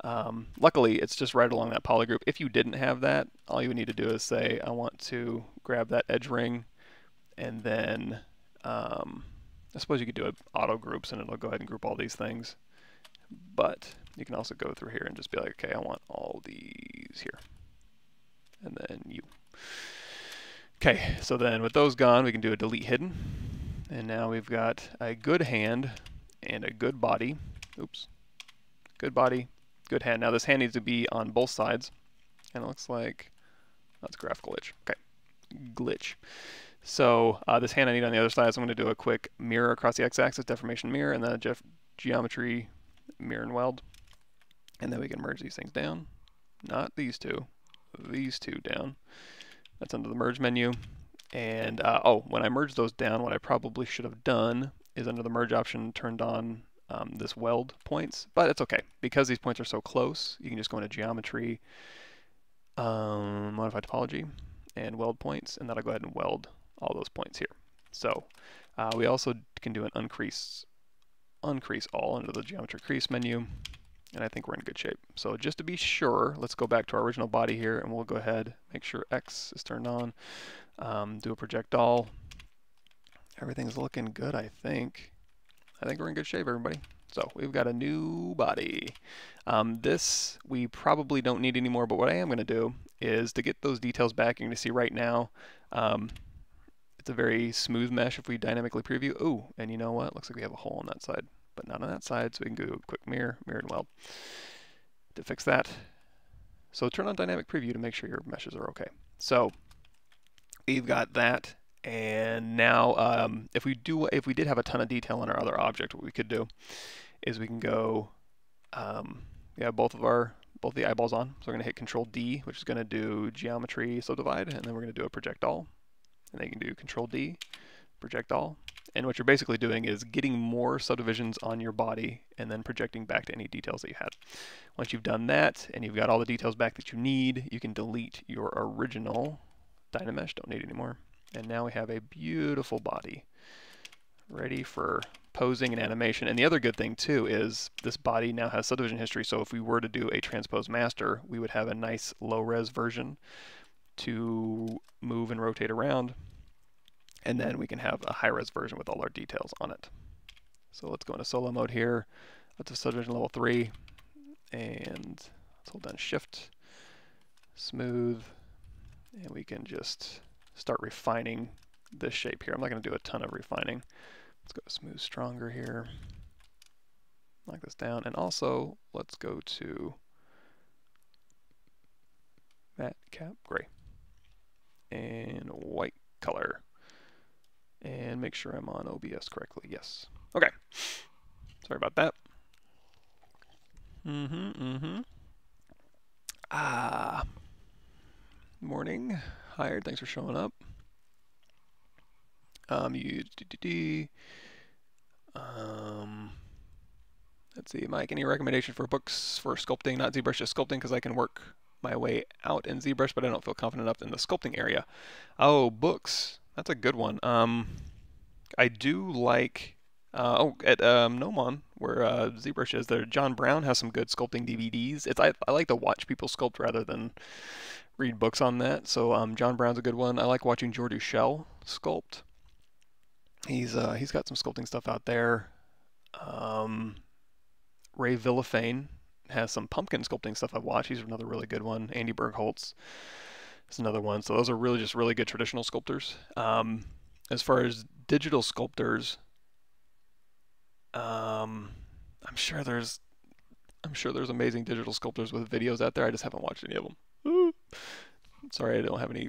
luckily it's just right along that polygroup. If you didn't have that, all you would need to do is say, I want to grab that edge ring, and then I suppose you could do it auto groups and it'll go ahead and group all these things. But you can also go through here and just be like, okay, I want all these here. And then you. Okay, so then with those gone, we can do a delete hidden. And now we've got a good hand and a good body. Oops. Good body, good hand. Now this hand needs to be on both sides. And it looks like that's graph glitch. Okay, glitch. So this hand I need on the other side, so I'm going to do a quick mirror across the x-axis, deformation mirror, and then a geometry mirror and weld. And then we can merge these things down. Not these two down. That's under the merge menu. And oh, when I merge those down, what I probably should have done is under the merge option turned on this weld points, but it's okay. Because these points are so close, you can just go into geometry, modify topology, and weld points, and that'll go ahead and weld all those points here. So we also can do an uncrease all under the geometry crease menu, and I think we're in good shape. So just to be sure, let's go back to our original body here, and we'll go ahead, make sure X is turned on, do a project all. Everything's looking good, I think. I think we're in good shape, everybody. So we've got a new body. This we probably don't need anymore, but what I am going to do is to get those details back. You're going to see right now, it's a very smooth mesh if we dynamically preview. Ooh, and you know what? Looks like we have a hole on that side, but not on that side, so we can do a quick mirror and weld to fix that. So turn on dynamic preview to make sure your meshes are okay. So we've got that. And now, if we did have a ton of detail on our other object, what we could do is we can go, we have both the eyeballs on. So we're going to hit Control D, which is going to do geometry subdivide, and then we're going to do a project all. And then you can do Control D, project all. And what you're basically doing is getting more subdivisions on your body and then projecting back to any details that you had. Once you've done that and you've got all the details back that you need, you can delete your original Dynamesh. Don't need it anymore. And now we have a beautiful body ready for posing and animation. And the other good thing too is this body now has subdivision history, so if we were to do a transpose master, we would have a nice low-res version to move and rotate around, and then we can have a high-res version with all our details on it. So let's go into solo mode here. Let's do subdivision level 3, and let's hold down Shift, smooth, and we can just start refining this shape here. I'm not going to do a ton of refining. Let's go to smooth stronger here. Knock this down. And also, let's go to matte cap gray and white color. And make sure I'm on OBS correctly. Yes. Okay. Sorry about that. Morning. Hired. Thanks for showing up. Let's see, Mike, any recommendation for books for sculpting, not ZBrush, just sculpting, because I can work my way out in ZBrush, but I don't feel confident enough in the sculpting area. Oh, books. That's a good one. I do like, at Nomon, where ZBrush is, there, John Brown has some good sculpting DVDs. I like to watch people sculpt rather than read books on that. So John Brown's a good one. I like watching Jordu Shell sculpt. He's got some sculpting stuff out there. Ray Villafane has some pumpkin sculpting stuff I've watched. He's another really good one. Andy Bergholtz is another one. So those are really just really good traditional sculptors. As far as digital sculptors, I'm sure there's amazing digital sculptors with videos out there. I just haven't watched any of them. Ooh. Sorry, I don't have any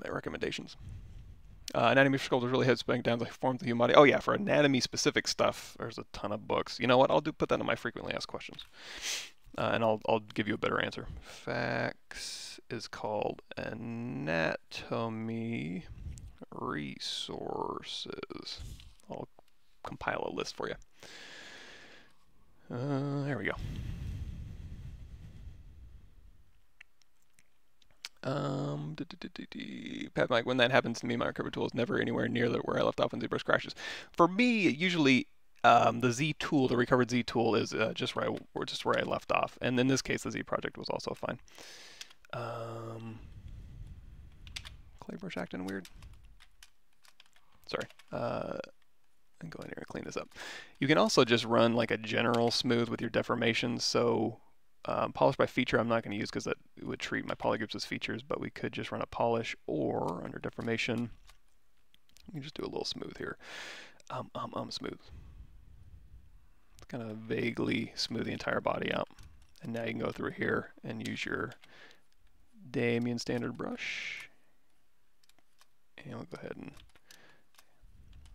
recommendations. Anatomy for sculptors really heads back down the forms of the human body. Oh yeah, for anatomy specific stuff, there's a ton of books. You know what? I'll put that in my frequently asked questions, and I'll give you a better answer. Fax is called Anatomy Resources. I'll compile a list for you. There we go. Pat Mike, when that happens to me, my recovery tool is never anywhere near where I left off when ZBrush crashes. For me, usually the Z tool, the recovered Z tool, is just where I left off. And in this case, the Z project was also fine. Claybrush acting weird. Sorry. I'm going here and clean this up. You can also just run like a general smooth with your deformations. So polish by feature I'm not going to use because that would treat my polygroups as features, but we could just run a polish, or under deformation, you can just do a little smooth here. Smooth. It's kind of vaguely smooth the entire body out. And now you can go through here and use your Damien standard brush. And I'll go ahead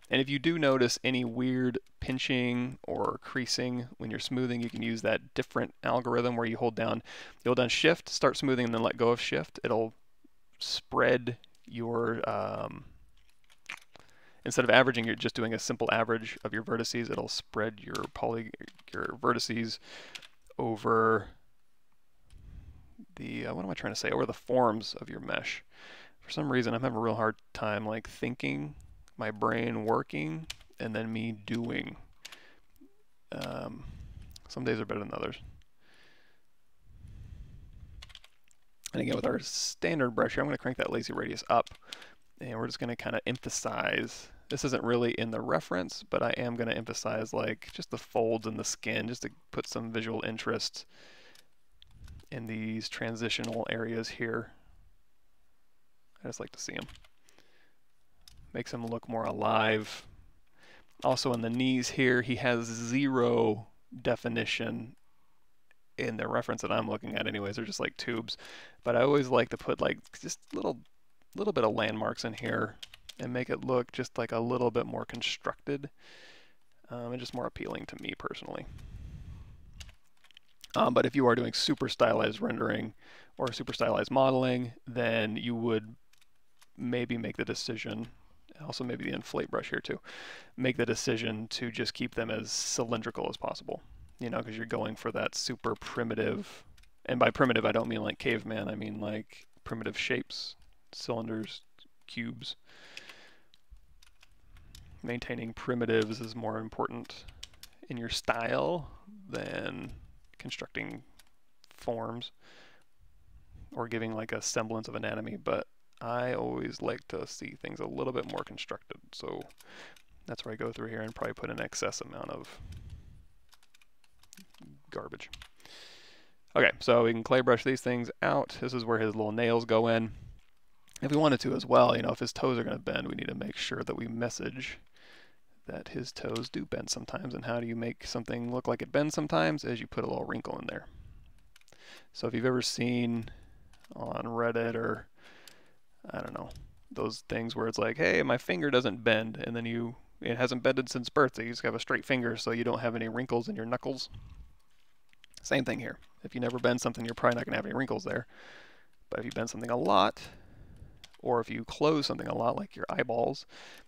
and if you do notice any weird pinching or creasing when you're smoothing, you can use that different algorithm where you hold down Shift, start smoothing, and then let go of Shift. It'll spread your, instead of averaging, you're just doing a simple average of your vertices. It'll spread your vertices over the, what am I trying to say, over the forms of your mesh. For some reason, I'm having a real hard time like thinking, my brain working, and then me doing. Some days are better than others. And again, with our standard brush here, I'm going to crank that lazy radius up, and we're just going to kind of emphasize. This isn't really in the reference, but I am going to emphasize like just the folds in the skin, just to put some visual interest in these transitional areas here. I just like to see them. Makes him look more alive. Also in the knees here, he has 0 definition in the reference that I'm looking at anyways. They're just like tubes. But I always like to put like just little bit of landmarks in here and make it look just like a little bit more constructed and just more appealing to me personally. But if you are doing super stylized rendering or super stylized modeling, then you would maybe make the decision, also maybe the inflate brush here too, make the decision to just keep them as cylindrical as possible, you know, because you're going for that super primitive, and by primitive I don't mean like caveman, I mean like primitive shapes, cylinders, cubes. Maintaining primitives is more important in your style than constructing forms or giving like a semblance of anatomy, but I always like to see things a little bit more constructed, so that's where I go through here and probably put an excess amount of garbage. Okay, so we can clay brush these things out. This is where his little nails go in. If we wanted to as well, you know, if his toes are going to bend, we need to make sure that we message that his toes do bend sometimes. And how do you make something look like it bends sometimes? Is you put a little wrinkle in there. So if you've ever seen on Reddit or I don't know, those things where it's like, hey, my finger doesn't bend, and then it hasn't bended since birth, so you just have a straight finger so you don't have any wrinkles in your knuckles. Same thing here. If you never bend something, you're probably not going to have any wrinkles there. But if you bend something a lot, or if you close something a lot, like your eyeballs,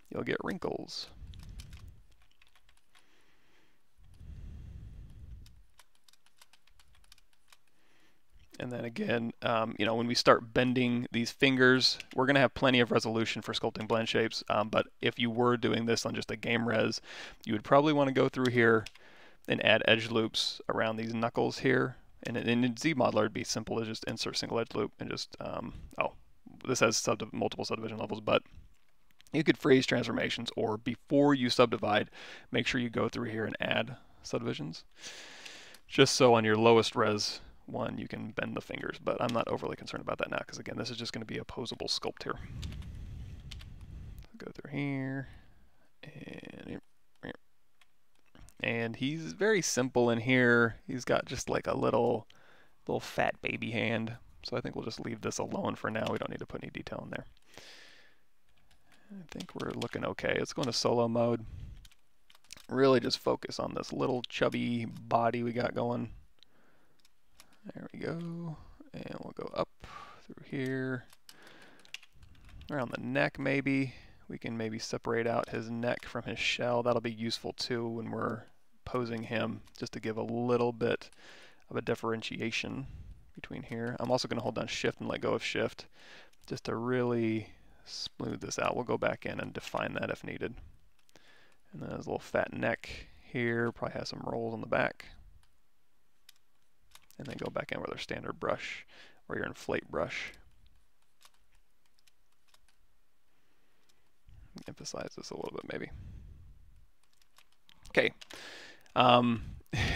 you'll get wrinkles. And then again, you know, when we start bending these fingers, we're going to have plenty of resolution for sculpting blend shapes. But if you were doing this on just a game res, you would probably want to go through here and add edge loops around these knuckles here. And in ZModeler, it'd be simple to just insert single edge loop and just, oh, this has multiple subdivision levels, but you could freeze transformations, or before you subdivide, make sure you go through here and add subdivisions. Just so on your lowest res one, you can bend the fingers, but I'm not overly concerned about that now, because again, this is just going to be a posable sculpt here. Go through here, and he's very simple in here. He's got just like a little fat baby hand, so I think we'll just leave this alone for now. We don't need to put any detail in there. I think we're looking okay. Let's go into solo mode. Really just focus on this little chubby body we got going. There we go, and we'll go up through here, around the neck maybe. We can maybe separate out his neck from his shell. That'll be useful too when we're posing him, just to give a little bit of a differentiation between here. I'm also going to hold down Shift and let go of Shift, just to really smooth this out. We'll go back in and define that if needed. And then his little fat neck here probably has some rolls on the back. And then go back in with our standard brush or your inflate brush. Emphasize this a little bit maybe. Okay.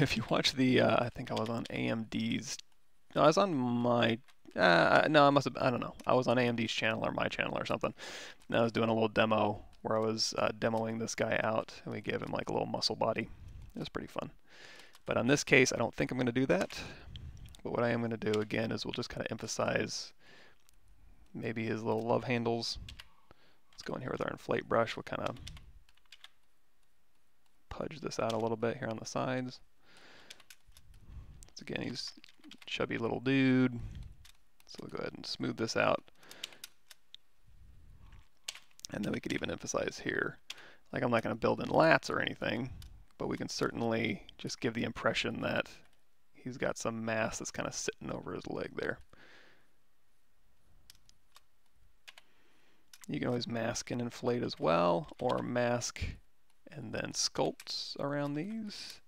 If you watch the, I think I was on AMD's, no, I was on my, no, I don't know. I was on AMD's channel or my channel or something. And I was doing a little demo where I was demoing this guy out, and we gave him like a little muscle body. It was pretty fun. But on this case, I don't think I'm going to do that. But what I am going to do again is we'll just kind of emphasize maybe his little love handles Let's go in here with our inflate brush. We'll kind of pudge this out a little bit here on the sides. So again, he's a chubby little dude. So we'll go ahead and smooth this out. And then we could even emphasize here, like I'm not going to build in lats or anything, but we can certainly just give the impression that he's got some mass that's kind of sitting over his leg there. You can always mask and inflate as well, or mask and then sculpt around these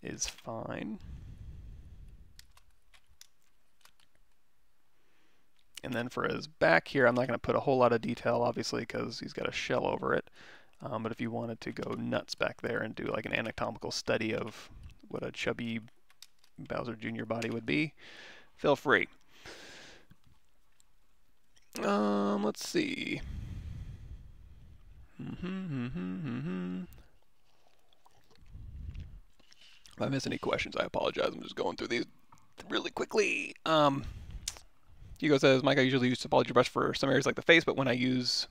is fine. And then for his back here, I'm not going to put a whole lot of detail, obviously, because he's got a shell over it. But if you wanted to go nuts back there and do like an anatomical study of what a chubby Bowser Jr. body would be, feel free. Let's see. If I miss any questions, I apologize. I'm just going through these really quickly. Hugo says, Mike, I usually use topology brush for some areas like the face, but when I use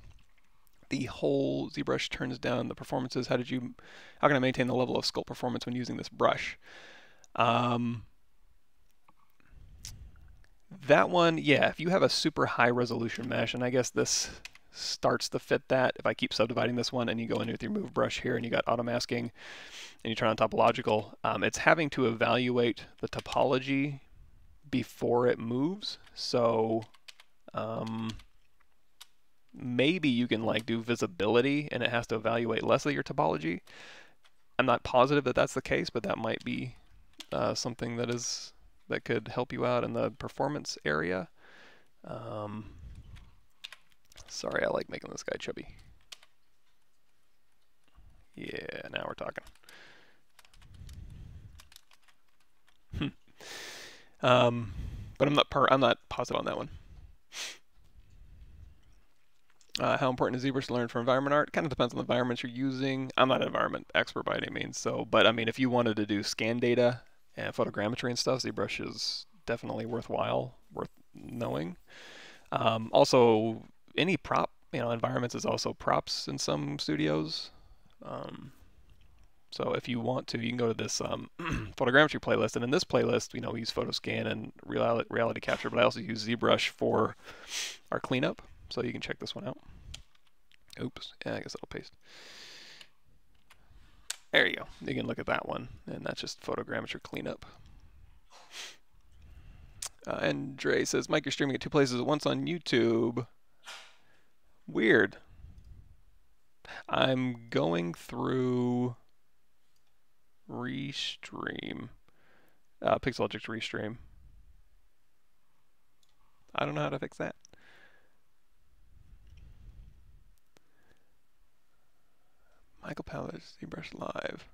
the whole ZBrush turns down the performances. How can I maintain the level of sculpt performance when using this brush? That one, yeah, if you have a super high resolution mesh, and I guess this starts to fit that. If I keep subdividing this one and you go in with your move brush here and you got auto masking and you turn on topological, it's having to evaluate the topology before it moves. So maybe you can like do visibility and it has to evaluate less of your topology. I'm not positive that that's the case, but that might be something that could help you out in the performance area. Sorry, I like making this guy chubby. Yeah, now we're talking. But I'm not positive on that one. How important is ZBrush to learn for environment art? Kind of depends on the environments you're using. I'm not an environment expert by any means, but I mean, if you wanted to do scan data and photogrammetry and stuff, ZBrush is definitely worth knowing. Also, any prop, environments is also props in some studios. So if you want to, you can go to this photogrammetry playlist, and in this playlist, we use photoscan and reality capture, but I also use ZBrush for our cleanup. So you can check this one out. Oops, yeah, I guess I'll paste. There you go. You can look at that one, and that's just photogrammetry cleanup. And Dre says, Mike, you're streaming at 2 places at once on YouTube. Weird. I'm going through Restream. Pixelogic's Restream. I don't know how to fix that. Michael Pavlovich, ZBrush Live.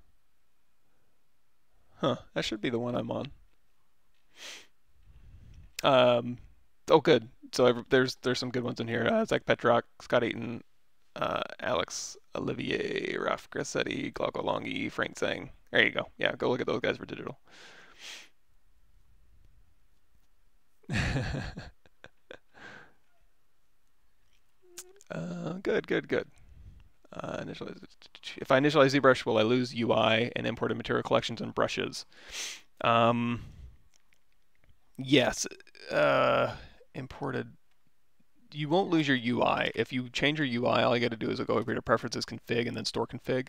Huh, that should be the one I'm on. Oh, good. So there's some good ones in here. Zach Petrock, Scott Eaton, Alex Olivier, Raf Grassetti, Glauco Longi, Frank Tsang. There you go. Yeah, go look at those guys for digital. Good. If I initialize ZBrush, will I lose UI and imported material collections and brushes? Yes. Imported. You won't lose your UI. If you change your UI, all you got to do is go over to Preferences, Config, and then Store Config,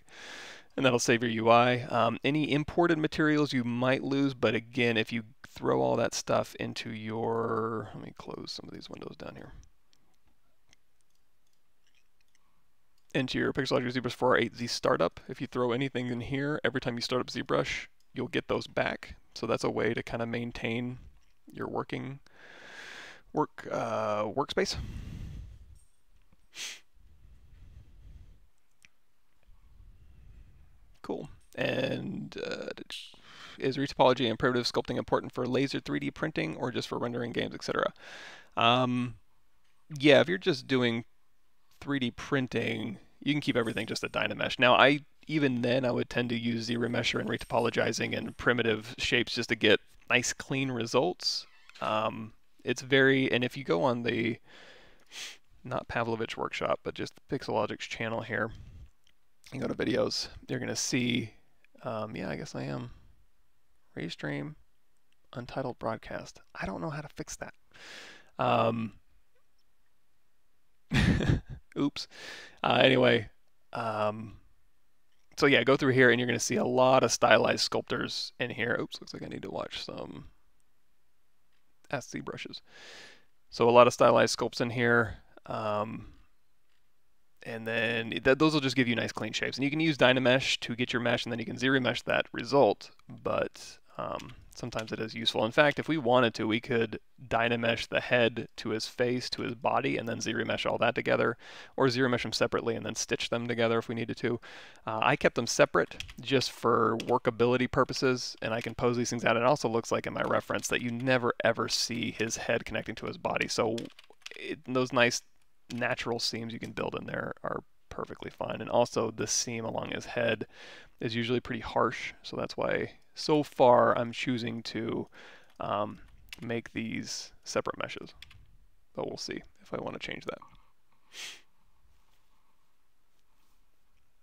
and that'll save your UI. Any imported materials you might lose, but again, if you throw all that stuff into your... Let me close some of these windows down here. Into your Pixelogic's ZBrush 4.8Z startup. If you throw anything in here, every time you start up ZBrush, you'll get those back. So that's a way to kind of maintain your workspace. Cool. And is retopology and primitive sculpting important for laser 3D printing or just for rendering games, etc.? Yeah, if you're just doing 3D printing, you can keep everything just a Dynamesh. Now, even then, I would tend to use ZRemesher and retopologizing and primitive shapes just to get nice, clean results. And if you go on the not Pavlovich Workshop, but just Pixelogic's channel here, you go to videos, you're going to see, yeah, I guess I am. Restream, untitled broadcast. I don't know how to fix that. Oops. Anyway, so yeah, go through here and you're going to see a lot of stylized sculptors in here. Oops, looks like I need to watch some SC brushes. So a lot of stylized sculpts in here. And then those will just give you nice clean shapes. And you can use Dynamesh to get your mesh, and then you can zero mesh that result. But sometimes it is useful. In fact, if we wanted to, we could Dynamesh the head to his face, to his body, and then zero mesh all that together, or zero mesh them separately and then stitch them together if we needed to. I kept them separate just for workability purposes, and I can pose these things out. It also looks like in my reference that you never ever see his head connecting to his body. So those nice natural seams you can build in there are perfectly fine. And also the seam along his head is usually pretty harsh, so that's why so far I'm choosing to make these separate meshes, but we'll see if I want to change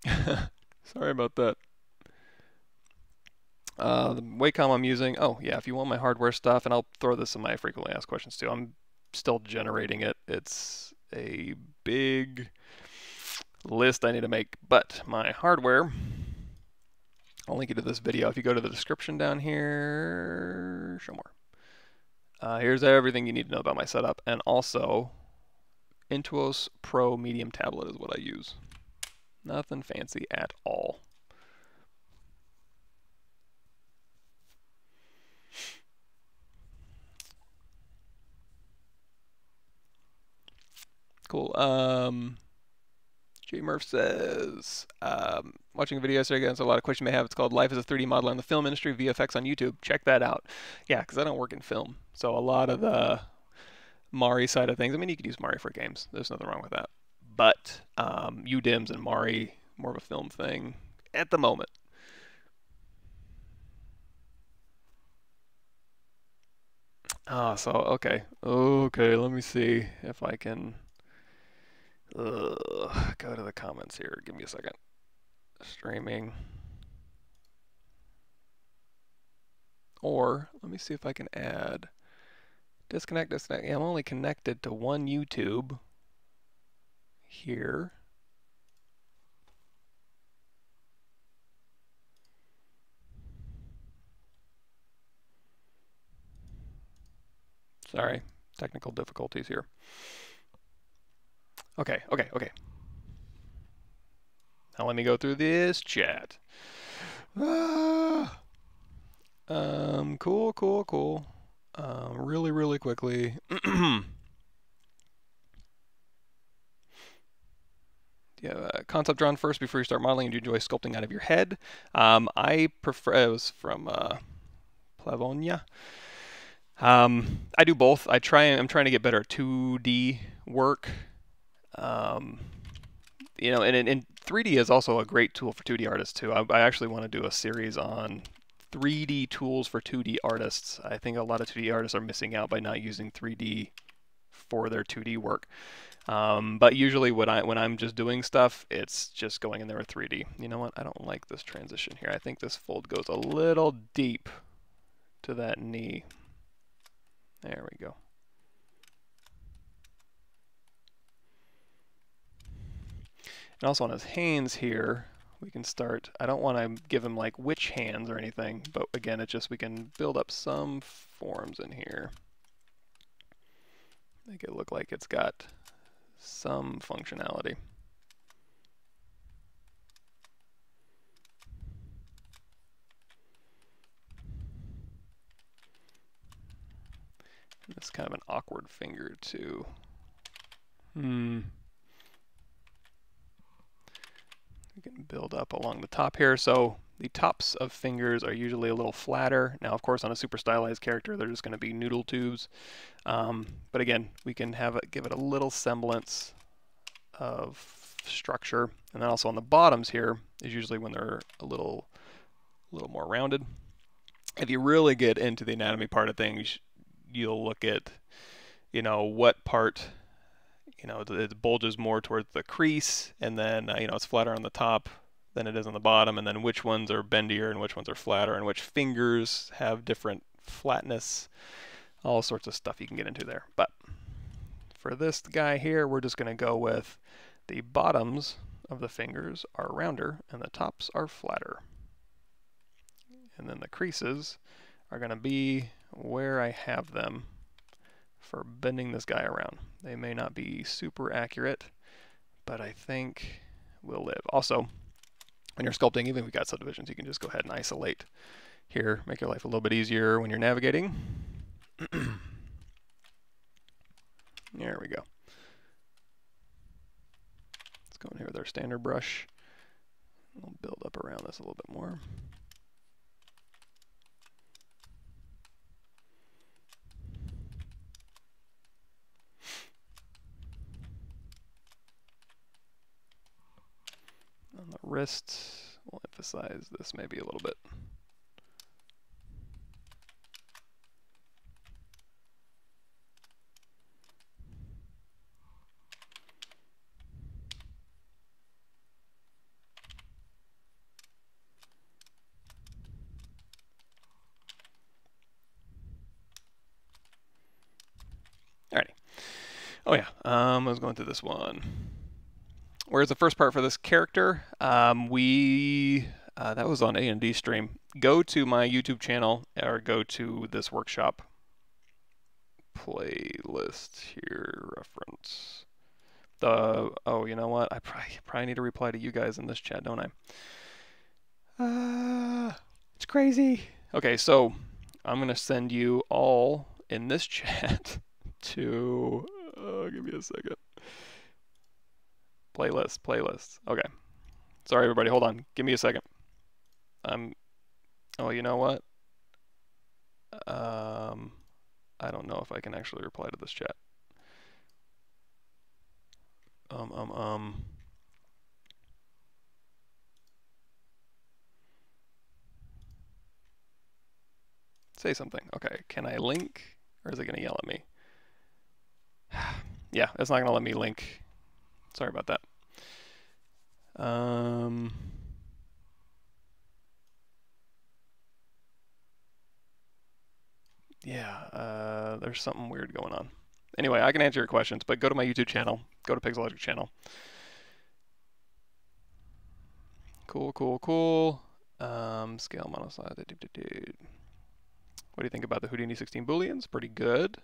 that. Sorry about that. The Wacom I'm using, oh yeah, if you want my hardware stuff, and I'll throw this in my frequently asked questions too, I'm still generating it. It's a big list I need to make, but my hardware, I'll link you to this video. If you go to the description down here, show more. Here's everything you need to know about my setup, and also Intuos Pro Medium tablet is what I use. Nothing fancy at all. Cool. J Murph says, watching a video yesterday, answered a lot of questions you may have. It's called Life as a 3D Modeler in the Film Industry, VFX on YouTube. Check that out. Yeah, because I don't work in film. So a lot of the Mari side of things, I mean, you could use Mari for games. There's nothing wrong with that. But UDIMS and Mari, more of a film thing at the moment. So, okay. Okay, let me see if I can go to the comments here. Give me a second. Streaming. Or let me see if I can add disconnect. Yeah, I'm only connected to one YouTube here. Sorry, technical difficulties here. Okay. Now let me go through this chat. Cool. Really quickly. Yeah, concept drawn first before you start modeling. Do you enjoy sculpting out of your head? I prefer, it was from Pavlovich. I do both. I'm trying to get better at 2D work. You know, and 3D is also a great tool for 2D artists too. I actually want to do a series on 3D tools for 2D artists. I think a lot of 2D artists are missing out by not using 3D for their 2D work. But usually when I'm just doing stuff, it's just going in there with 3D. You know what? I don't like this transition here. I think this fold goes a little deep to that knee. There we go. And also on his hands here, we can start, I don't want to give him like witch hands or anything, but again, it's just we can build up some forms in here. Make it look like it's got some functionality. It's kind of an awkward finger too. We can build up along the top here. So the tops of fingers are usually a little flatter. Now, of course, on a super stylized character, they're just going to be noodle tubes. But again, we can give it a little semblance of structure. And then also on the bottoms here is usually when they're a little more rounded. If you really get into the anatomy part of things, you'll look at, you know, what part, you know, it bulges more towards the crease, and then, you know, it's flatter on the top than it is on the bottom, and then which ones are bendier and which ones are flatter, and which fingers have different flatness, all sorts of stuff you can get into there. But for this guy here, we're just going to go with the bottoms of the fingers are rounder and the tops are flatter. And then the creases are going to be where I have them for bending this guy around. They may not be super accurate, but I think we'll live. Also, when you're sculpting, even if we've got subdivisions, you can just go ahead and isolate here, make your life a little bit easier when you're navigating. There we go. Let's go in here with our standard brush. We'll build up around this a little bit more. On the wrist, we'll emphasize this maybe a little bit. Alrighty. Oh yeah, I was going through this one. Where's the first part for this character? That was on A&D stream. Go to my YouTube channel or go to this workshop playlist here, reference. Oh, you know what? I probably need to reply to you guys in this chat, don't I? It's crazy. Okay, so I'm gonna send you all in this chat to, give me a second. Playlist. Okay. Sorry, everybody. Hold on. Give me a second. Oh, you know what? I don't know if I can actually reply to this chat. Say something. Okay. Can I link, or is it gonna yell at me? Yeah, it's not gonna let me link. Sorry about that. Yeah, there's something weird going on. Anyway, I can answer your questions, but go to my YouTube channel. Go to Pixelogic channel. Cool. Scale monoslide. What do you think about the Houdini 16 booleans? Pretty good.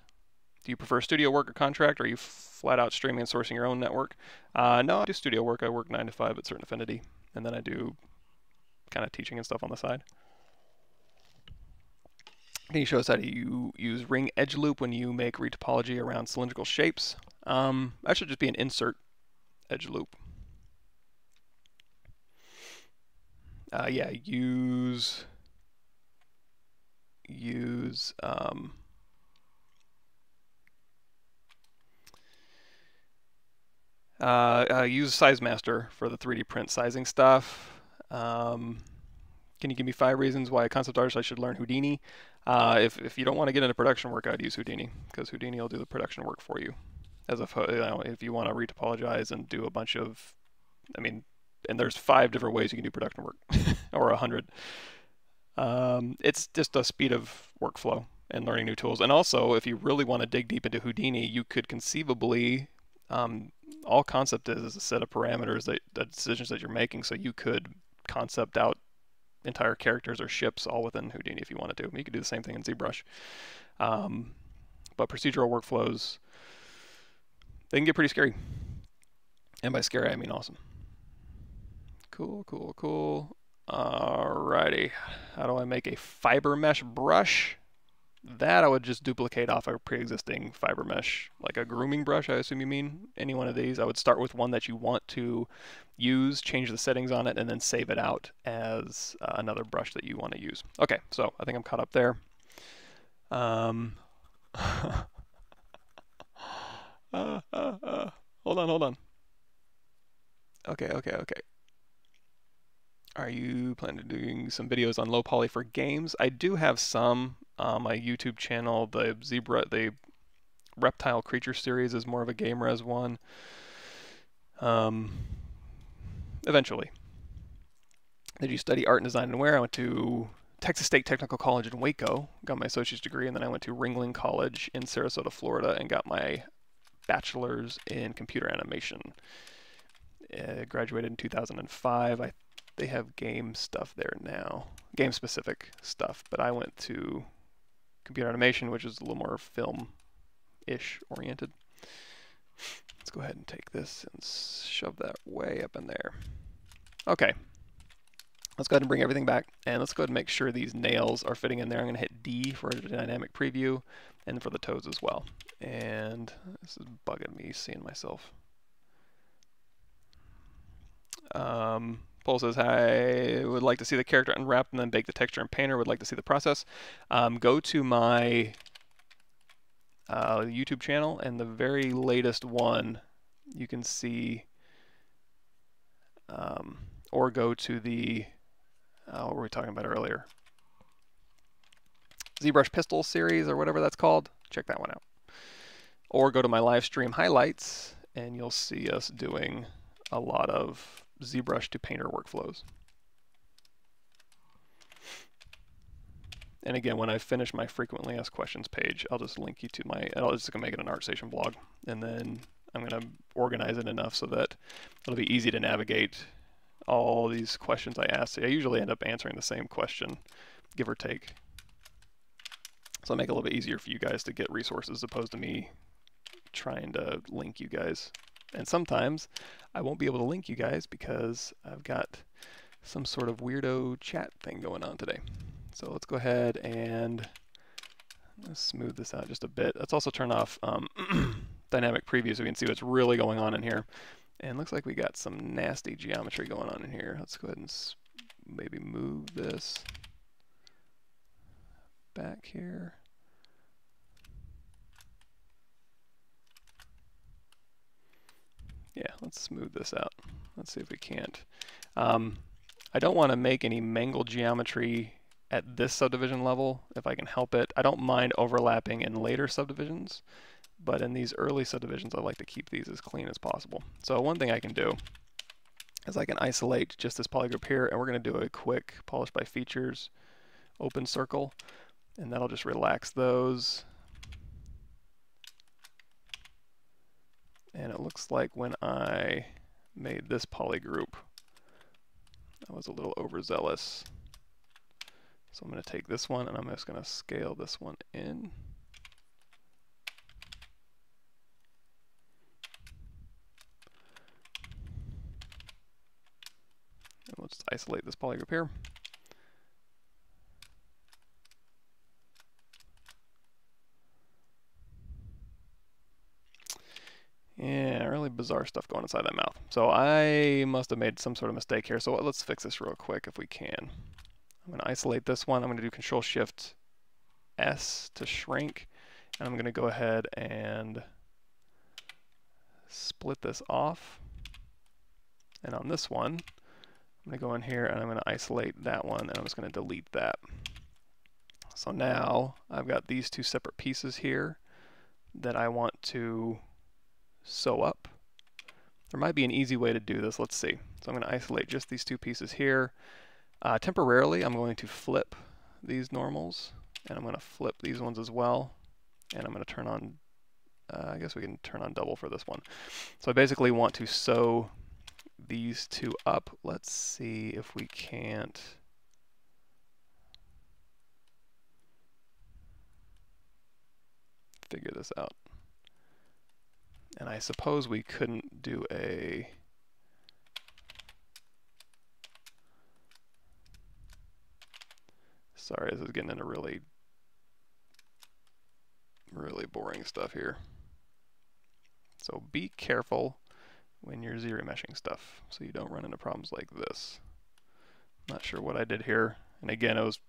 Do you prefer studio work or contract? Or are you flat out streaming and sourcing your own network? No, I do studio work. I work 9 to 5 at Certain Affinity, and then I do kind of teaching and stuff on the side. Can you show us how to use ring edge loop when you make retopology around cylindrical shapes? That should just be an insert edge loop. Yeah, use Size Master for the 3D print sizing stuff. Can you give me 5 reasons why a concept artist I should learn Houdini? If you don't want to get into production work, I'd use Houdini, because Houdini will do the production work for you. As if you want to retopologize and do a bunch of, and there's 5 different ways you can do production work, or 100. It's just a speed of workflow and learning new tools. And also, if you really want to dig deep into Houdini, you could conceivably, all concept is a set of parameters, that decisions that you're making, so you could concept out entire characters or ships all within Houdini if you wanted to. You could do the same thing in ZBrush. But procedural workflows, they can get pretty scary. And by scary, I mean awesome. Cool. Alrighty. How do I make a fiber mesh brush? That I would just duplicate off a pre-existing fiber mesh, like a grooming brush, I assume you mean. Any one of these. I would start with one that you want to use, change the settings on it, and then save it out as another brush that you want to use. Okay, so I think I'm caught up there. Hold on. Okay. Are you planning on doing some videos on low poly for games? I do have some on my YouTube channel. The reptile creature series is more of a game res one. Eventually. Did you study art and design and where? I went to Texas State Technical College in Waco, got my associate's degree, and then I went to Ringling College in Sarasota, Florida, and got my bachelor's in computer animation. Graduated in 2005. They have game stuff there now, game-specific stuff, but I went to computer animation, which is a little more film-ish oriented. Let's go ahead and take this and shove that way up in there. Okay. Let's go ahead and bring everything back, and let's go ahead and make sure these nails are fitting in there. I'm going to hit D for a dynamic preview, and for the toes as well. And this is bugging me seeing myself. Paul says, I would like to see the character unwrapped and then bake the texture in Painter. Would like to see the process. Go to my YouTube channel, and the very latest one you can see, or go to the what were we talking about earlier? ZBrush Pistol series or whatever that's called. Check that one out. Or go to my live stream highlights and you'll see us doing a lot of ZBrush to Painter workflows. And again, when I finish my frequently asked questions page, I'll just link you to my, I'll just make it an ArtStation blog. And then I'm going to organize it enough so that it'll be easy to navigate all these questions I ask. I usually end up answering the same question, give or take. So I'll make it a little bit easier for you guys to get resources as opposed to me trying to link you guys. And sometimes I won't be able to link you guys because I've got some sort of weirdo chat thing going on today. So let's go ahead and let's smooth this out just a bit. Let's also turn off dynamic preview so we can see what's really going on in here. And looks like we got some nasty geometry going on in here. Let's go ahead and maybe move this back here. Yeah, let's smooth this out. Let's see if we can't. I don't want to make any mangled geometry at this subdivision level if I can help it. I don't mind overlapping in later subdivisions, but in these early subdivisions I like to keep these as clean as possible. So one thing I can do is I can isolate just this polygroup here, and we're going to do a quick polish by features open circle, and that'll just relax those. And it looks like when I made this polygroup, I was a little overzealous. So I'm going to take this one and I'm just going to scale this one in. And we'll just isolate this polygroup here. Yeah, really bizarre stuff going inside that mouth. So I must have made some sort of mistake here. So let's fix this real quick if we can. I'm going to isolate this one. I'm going to do Control-Shift-S to shrink. And I'm going to go ahead and split this off. And on this one, I'm going to go in here and I'm going to isolate that one, and I'm just going to delete that. So now I've got these two separate pieces here that I want to sew up. There might be an easy way to do this. Let's see. So I'm going to isolate just these two pieces here. Temporarily, I'm going to flip these normals, and I'm going to flip these ones as well. And I'm going to turn on, I guess we can turn on double for this one. So I basically want to sew these two up. Let's see if we can't figure this out. And I suppose we couldn't do a sorry, this is getting into really boring stuff here. So be careful when you're Z-remeshing stuff so you don't run into problems like this. Not sure what I did here. And again, it was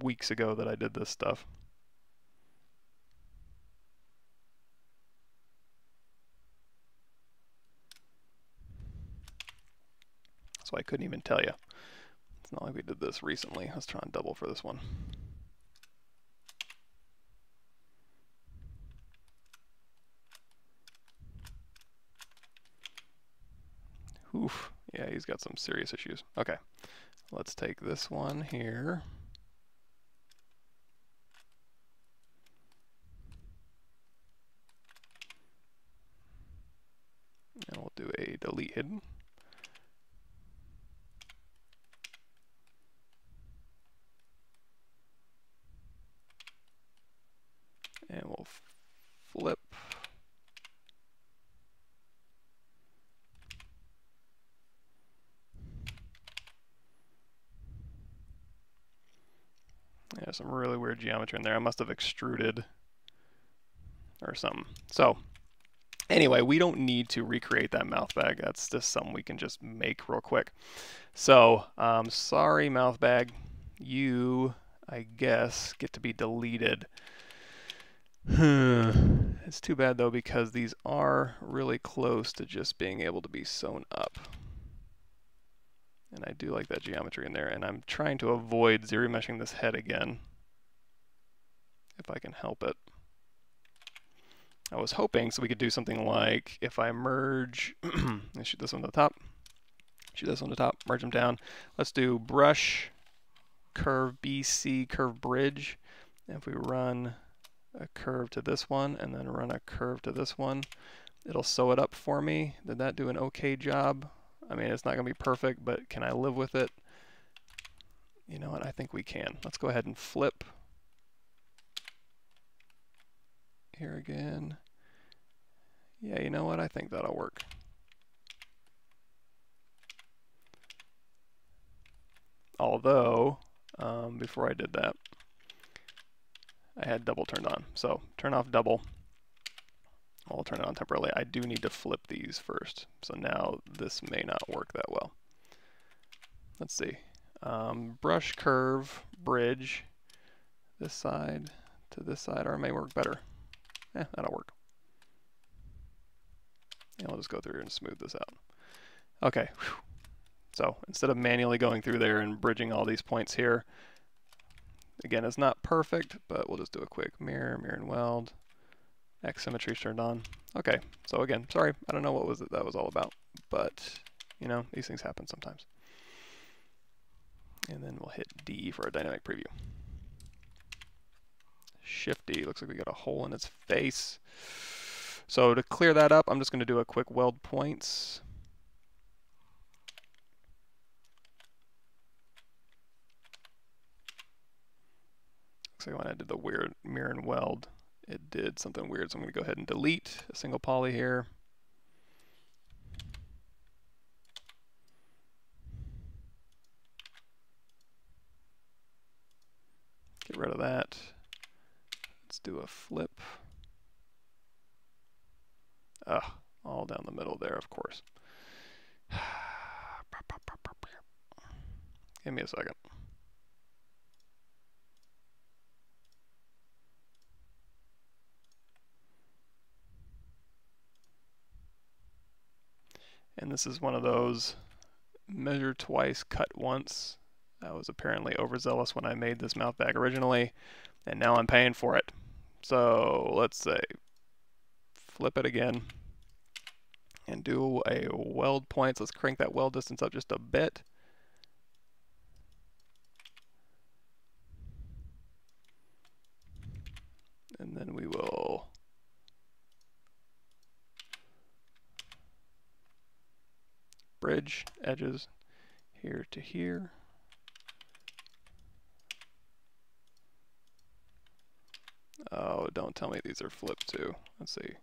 weeks ago that I did this stuff. So I couldn't even tell you. It's not like we did this recently. Let's try on double for this one. Oof. Yeah, he's got some serious issues. Okay, let's take this one here. And we'll do a delete hidden. And we'll flip. Yeah, some really weird geometry in there. I must have extruded or something. So anyway, we don't need to recreate that mouth bag. That's just something we can just make real quick. So sorry, mouth bag. You, I guess, get to be deleted. It's too bad though, because these are really close to just being able to be sewn up. And I do like that geometry in there, and I'm trying to avoid zero meshing this head again, if I can help it. I was hoping so we could do something like, if I merge, let's shoot this one to the top, shoot this one to the top, merge them down. Let's do brush, curve BC, curve bridge. And if we run a curve to this one, and then run a curve to this one, it'll sew it up for me. Did that do an okay job? I mean, it's not going to be perfect, but can I live with it? You know what? I think we can. Let's go ahead and flip here again. Yeah, you know what? I think that'll work. Although, before I did that, I had double turned on. So turn off double. I'll turn it on temporarily. I do need to flip these first. So now this may not work that well. Let's see. Brush, curve, bridge, this side to this side, or it may work better. That'll work. And I'll just go through and smooth this out. Okay. Whew. So instead of manually going through there and bridging all these points here, again, it's not perfect, but we'll just do a quick mirror, mirror and weld. X symmetry turned on. Okay, so again, sorry, I don't know what that was all about, but you know, these things happen sometimes. And then we'll hit D for a dynamic preview. Shift D, looks like we got a hole in its face. So to clear that up, I'm just going to do a quick weld points. Looks like when I did the weird mirror and weld, it did something weird, so I'm going to go ahead and delete a single poly here. Get rid of that. Let's do a flip. All down the middle there, of course. Give me a second. And this is one of those measure twice, cut once. I was apparently overzealous when I made this mouth bag originally, and now I'm paying for it. So let's say flip it again and do a weld points. Let's crank that weld distance up just a bit. And then we will bridge edges here to here. Oh, don't tell me these are flipped too. Let's see.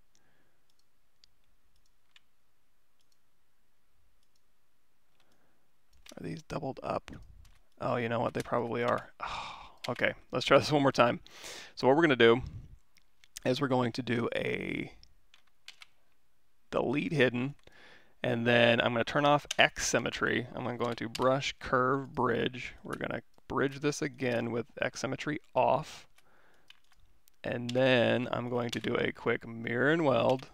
Are these doubled up? Oh, you know what? They probably are. Oh, okay, let's try this one more time. So what we're going to do is we're going to do a delete hidden, and then I'm going to turn off X symmetry. I'm going to brush, curve, bridge. We're going to bridge this again with X symmetry off. And then I'm going to do a quick mirror and weld.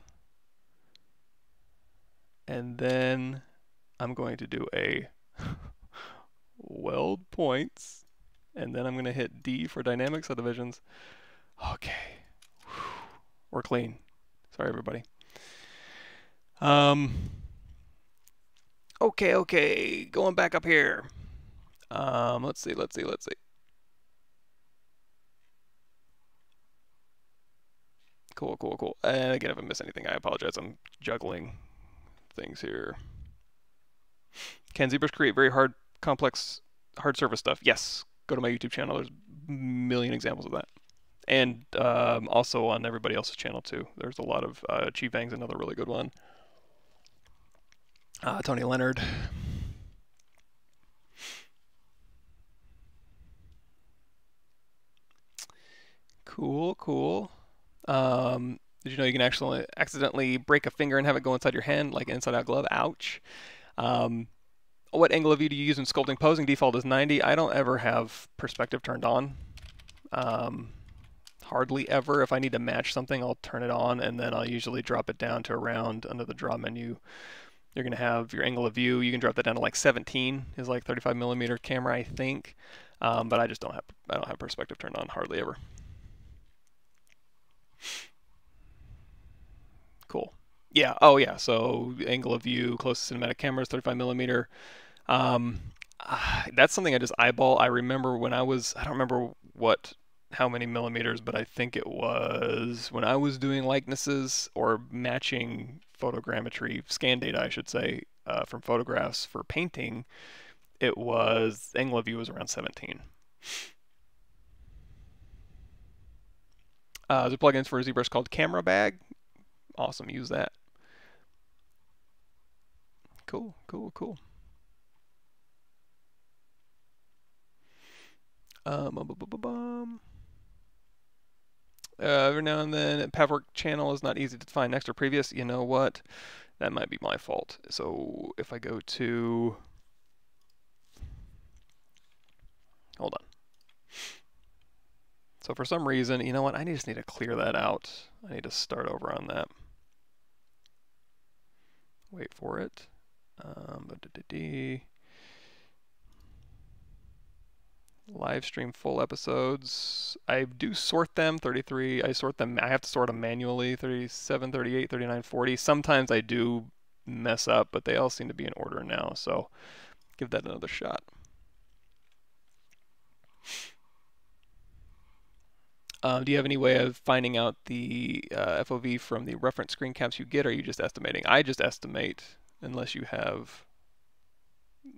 And then I'm going to do a weld points. And then I'm going to hit D for dynamic subdivisions. Okay. We're clean. Sorry, everybody. Okay, going back up here. Let's see. Cool. And again, if I miss anything, I apologize. I'm juggling things here. Can ZBrush create very hard, complex, hard surface stuff? Yes. Go to my YouTube channel. There's a million examples of that. And also on everybody else's channel too. There's a lot of Chi Bang's another really good one. Tony Leonard. Cool. Did you know you can actually accidentally break a finger and have it go inside your hand, like an inside-out glove? Ouch. Um, what angle of view do you use in sculpting posing? Default is 90. I don't ever have perspective turned on. Hardly ever. If I need to match something, I'll turn it on, and then I'll usually drop it down to around under the draw menu. You're going to have your angle of view. You can drop that down to like 17 is like 35 millimeter camera, I think. But I don't have perspective turned on hardly ever. Cool. Yeah. Oh, yeah. So angle of view, closest cinematic cameras, 35 millimeter. Um, that's something I just eyeball. I remember when I don't remember how many millimeters, but I think it was when I was doing likenesses or matching photogrammetry, scan data, I should say, from photographs for painting. It was angle of view was around 17. There's a plugin for ZBrush called Camera Bag. Awesome, use that. Cool. Every now and then, Pavlovich channel is not easy to find next or previous. You know what? That might be my fault. So if I go to, hold on. So for some reason, you know what? I just need to clear that out. I need to start over on that. Wait for it. Live stream full episodes. I do sort them, 33. I have to sort them manually, 37, 38, 39, 40. Sometimes I do mess up, but they all seem to be in order now, so give that another shot. Do you have any way of finding out the FOV from the reference screen caps you get, or are you just estimating? I just estimate, unless you have...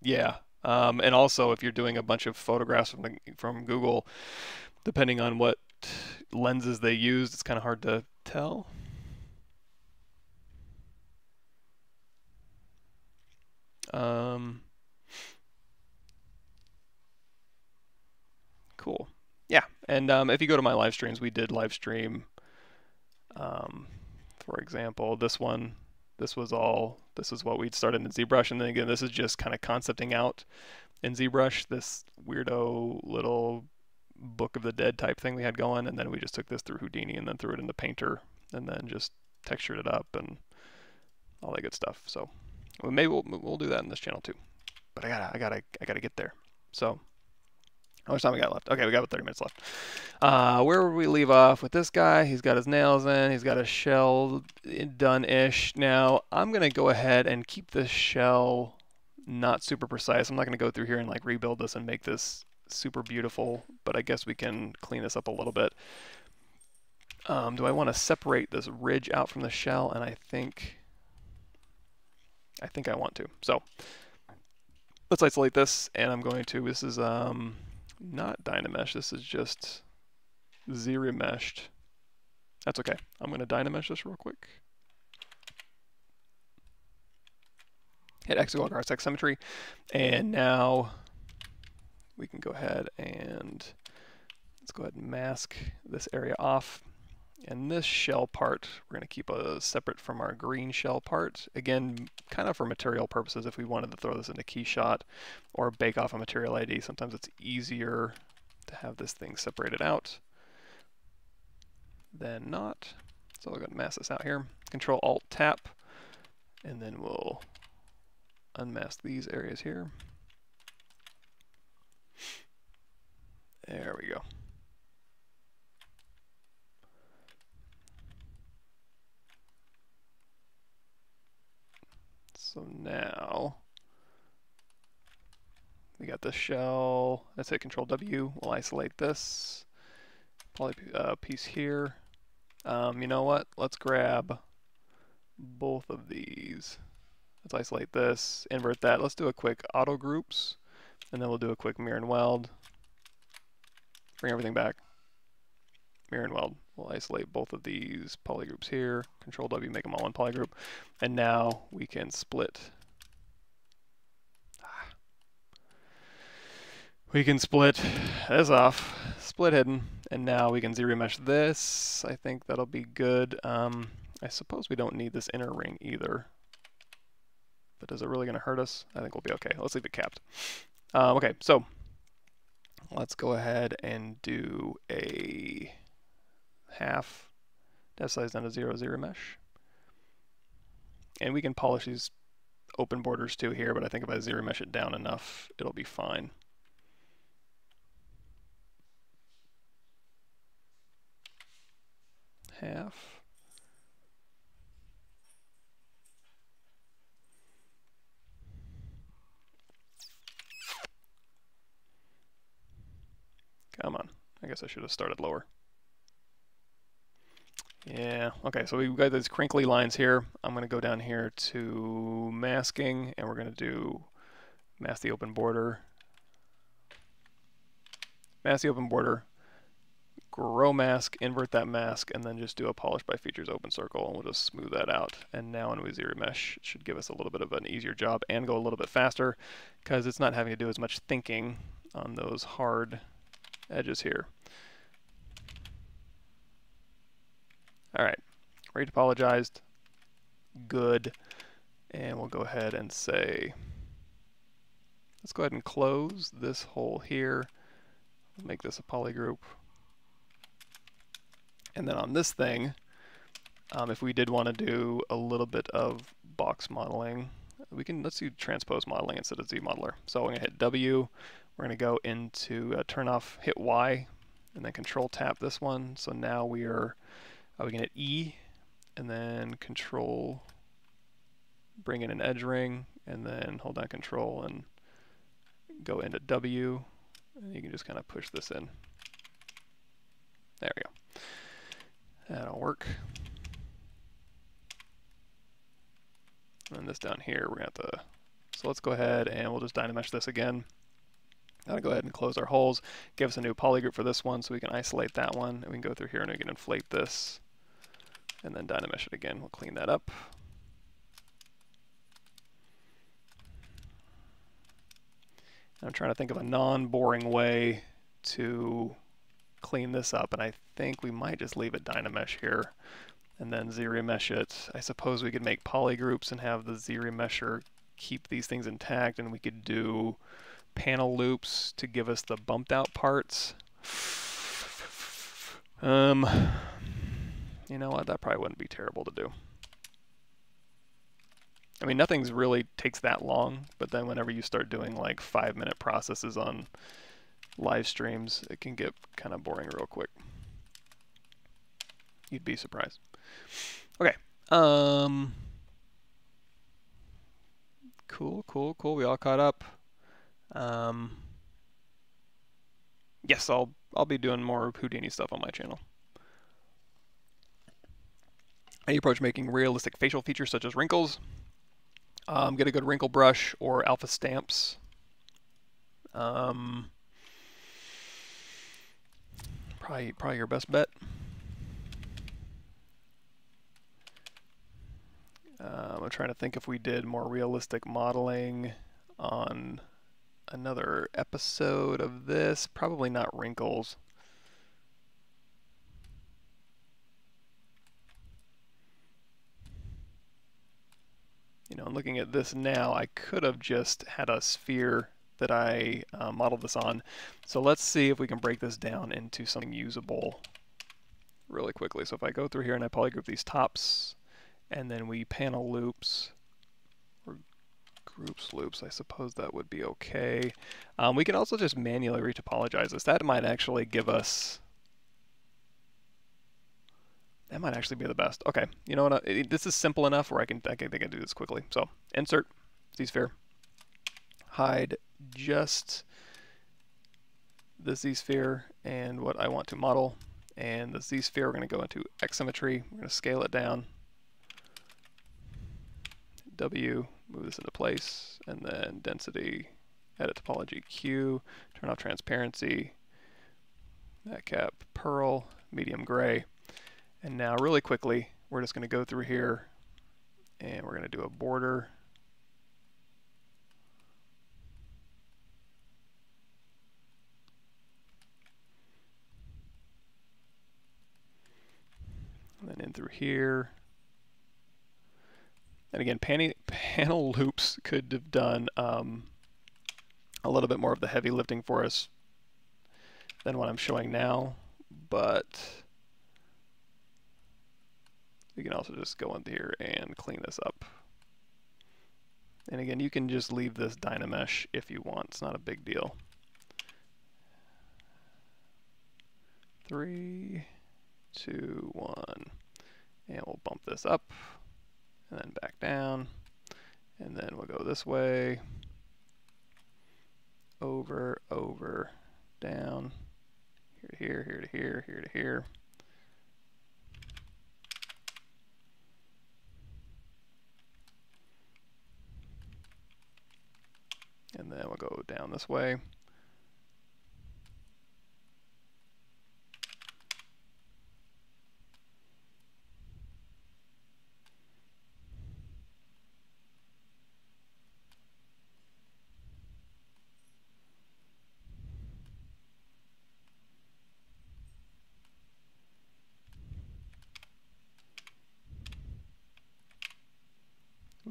Yeah. And also, if you're doing a bunch of photographs from Google, depending on what lenses they use, it's kind of hard to tell. Cool. Yeah, and if you go to my live streams, we did live stream, for example, this one. This is what we'd started in ZBrush, and then again, this is just kind of concepting out in ZBrush, this weirdo little Book of the Dead type thing we had going, and then we just took this through Houdini and then threw it into Painter, and then just textured it up and all that good stuff. So maybe we'll do that in this channel too. But I gotta get there. So how much time we got left? Okay, we got about 30 minutes left. Where would we leave off with this guy? He's got his nails in. He's got his shell done-ish. Now, I'm going to go ahead and keep this shell not super precise. I'm not going to go through here and like rebuild this and make this super beautiful, but I guess we can clean this up a little bit. Do I want to separate this ridge out from the shell? And I think I want to. So let's isolate this, and I'm going to, this is not Dynamesh, this is just Z-remeshed. That's okay. I'm going to Dynamesh this real quick. Hit Exegol Garsex Symmetry, and now we can go ahead and let's go ahead and mask this area off. And this shell part, we're going to keep separate from our green shell part. Again, kind of for material purposes, if we wanted to throw this into Keyshot or bake off a material ID, sometimes it's easier to have this thing separated out than not. So we're going to mask this out here. Control-Alt-Tap, and then we'll unmask these areas here. There we go. So now got this shell. Let's hit Control W. We'll isolate this poly piece here. You know what? Let's grab both of these. Let's isolate this, invert that. Let's do a quick auto groups, and then we'll do a quick mirror and weld. Bring everything back. Mirror and weld. We'll isolate both of these polygroups here. Control W, make them all one polygroup. And now we can split. We can split this off, split hidden, and now we can zero mesh this. I think that'll be good. I suppose we don't need this inner ring either. But is it really going to hurt us? I think we'll be okay. Let's leave it capped. Okay, so let's go ahead and do a half depth size down to 0, zero mesh. And we can polish these open borders too here, but I think if I zero mesh it down enough, it'll be fine. Half. Come on. I guess I should have started lower. Yeah, okay, so we've got these crinkly lines here. I'm going to go down here to masking, and we're going to do mask the open border. Mask the open border, grow mask, invert that mask, and then just do a polish by features open circle, and we'll just smooth that out. And now when we zero mesh, it should give us a little bit of an easier job and go a little bit faster, because it's not having to do as much thinking on those hard edges here. All right, rate apologized, good, and we'll go ahead and say, let's go ahead and close this hole here, make this a polygroup, and then on this thing, if we did want to do a little bit of box modeling, we can, let's do transpose modeling instead of Z modeler. So I'm going to hit W, we're going to go into turn off, hit Y, and then control tap this one, so now we are we can hit E, and then control, bring in an edge ring, and then hold down control and go into W, and you can just kind of push this in. There we go. That'll work. And this down here, we're going to have to, so let's go ahead and we'll just dynamesh this again. I'll go ahead and close our holes, give us a new polygroup for this one so we can isolate that one, and we can go through here and we can inflate this. And then dynamesh it again. We'll clean that up. I'm trying to think of a non-boring way to clean this up, and I think we might just leave it dynamesh here and then zero mesh it. I suppose we could make polygroups and have the zero mesher keep these things intact, and we could do panel loops to give us the bumped out parts. You know what, that probably wouldn't be terrible to do. I mean, nothing's really takes that long, but then whenever you start doing like 5-minute processes on live streams, it can get kind of boring real quick. You'd be surprised. Okay. Cool. We all caught up. Yes, I'll be doing more Houdini stuff on my channel. How do you approach making realistic facial features such as wrinkles? Get a good wrinkle brush or alpha stamps. Probably your best bet. I'm trying to think if we did more realistic modeling on another episode of this. Probably not wrinkles. You know, looking at this now, I could have just had a sphere that I modeled this on. So let's see if we can break this down into something usable really quickly. So if I go through here and I polygroup these tops, and then we panel loops, or groups loops, I suppose that would be okay. We can also just manually retopologize this. That might actually give us, that might actually be the best. Okay, you know what? This is simple enough where I think I can do this quickly. So insert Z-sphere, hide just the z-sphere and what I want to model. And the z-sphere, we're going to go into X symmetry. We're going to scale it down. W, move this into place, and then density, edit topology Q, turn off transparency, matcap pearl, medium gray. And now really quickly, we're just going to go through here and we're going to do a border. And then in through here. And again, panel loops could have done a little bit more of the heavy lifting for us than what I'm showing now, but we can also just go in here and clean this up. And again, you can just leave this Dynamesh if you want. It's not a big deal. 3, 2, 1. And we'll bump this up and then back down. And then we'll go this way. Over, over, down. Here to here, here to here, here to here. And then we'll go down this way.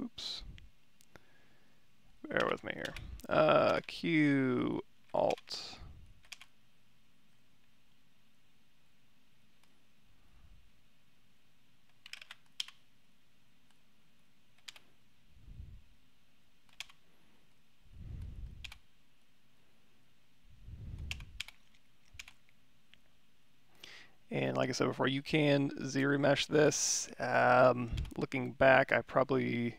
Oops. Bear with me here. Q, Alt. And like I said before, you can z-remesh this. Looking back, I probably,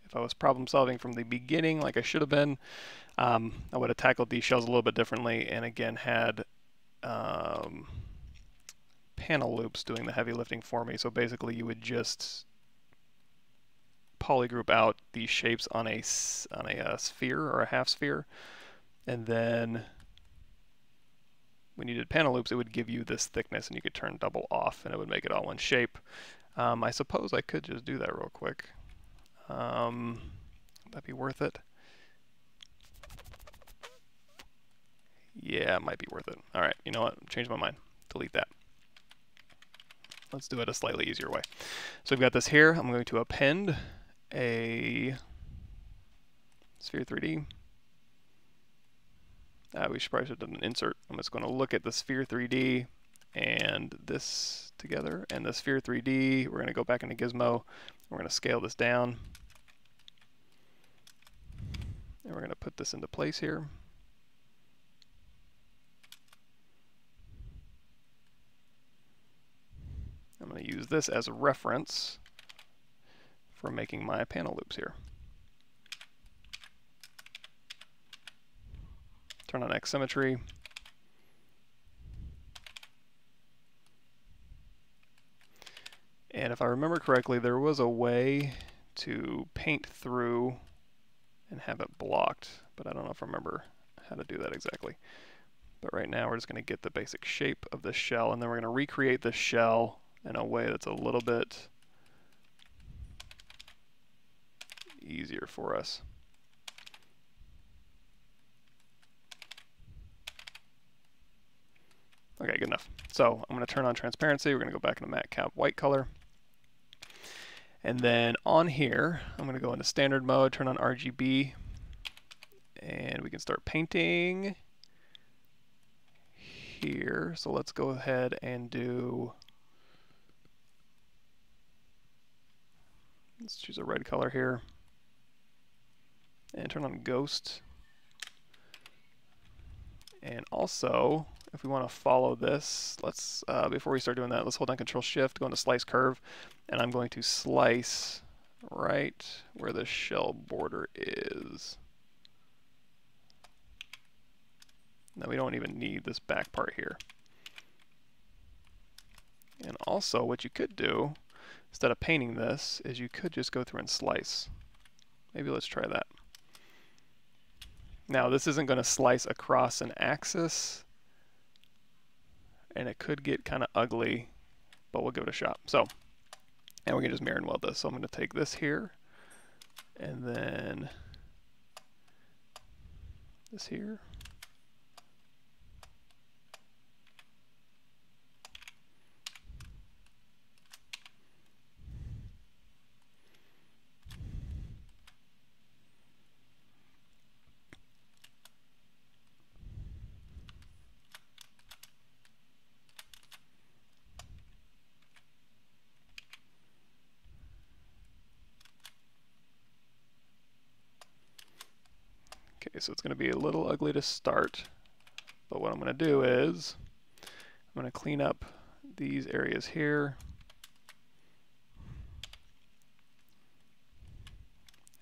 if I was problem solving from the beginning like I should have been, I would have tackled these shells a little bit differently and again had panel loops doing the heavy lifting for me. So basically you would just polygroup out these shapes on a sphere or a half sphere, and then when you did panel loops, it would give you this thickness and you could turn double off and it would make it all one shape. I suppose I could just do that real quick. Would that be worth it? Yeah, it might be worth it. All right, you know what? Change my mind. Delete that. Let's do it a slightly easier way. So we've got this here. I'm going to append a sphere 3D. We should probably have done an insert. I'm just going to look at the sphere 3D and this together, and the sphere 3D, we're going to go back into Gizmo. We're going to scale this down. And we're going to put this into place here. I'm going to use this as a reference for making my panel loops here. Turn on X symmetry. And if I remember correctly, there was a way to paint through and have it blocked, but I don't know if I remember how to do that exactly. But right now we're just going to get the basic shape of this shell, and then we're going to recreate this shell in a way that's a little bit easier for us. Okay, good enough. So I'm going to turn on transparency. We're going to go back into matcap white color. And then on here, I'm going to go into standard mode, turn on RGB, and we can start painting here. So let's go ahead and do, let's choose a red color here, and turn on ghost. And also, if we want to follow this, let's, before we start doing that, let's hold down Control Shift, go into Slice Curve, and I'm going to slice right where the shell border is. Now we don't even need this back part here. And also what you could do, instead of painting this, is you could just go through and slice. Maybe let's try that. Now this isn't going to slice across an axis, and it could get kind of ugly, but we'll give it a shot. So, and we can just mirror and weld this. So I'm going to take this here, and then this here. Okay, so it's going to be a little ugly to start, but what I'm going to do is I'm going to clean up these areas here,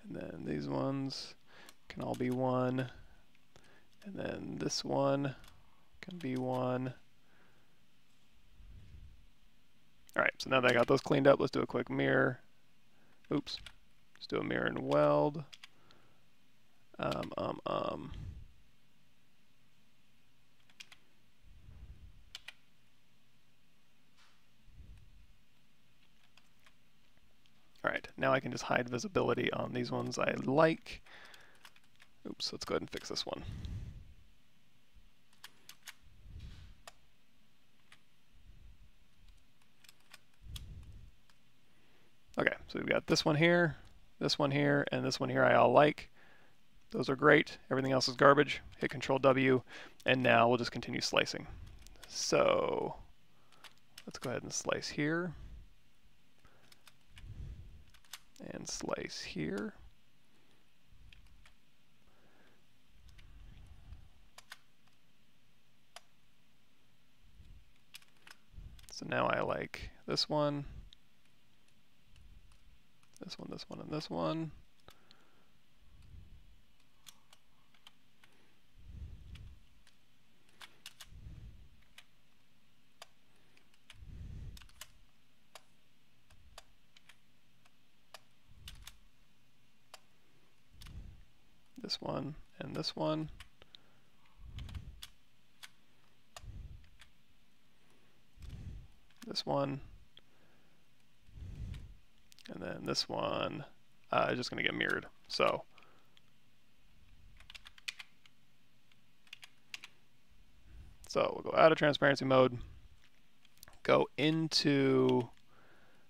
and then these ones can all be one, and then this one can be one. Alright, so now that I got those cleaned up, let's do a quick mirror. Oops. Let's do a mirror and weld. Alright, now I can just hide visibility on these ones I like. Oops, let's go ahead and fix this one. Okay, so we've got this one here, and this one here I all like. Those are great. Everything else is garbage. Hit Control W, and now we'll just continue slicing. So let's go ahead and slice here, and slice here. So now I like this one, this one, this one, and this one. This one and this one. This one. And then this one is just going to get mirrored. So we'll go out of transparency mode, go into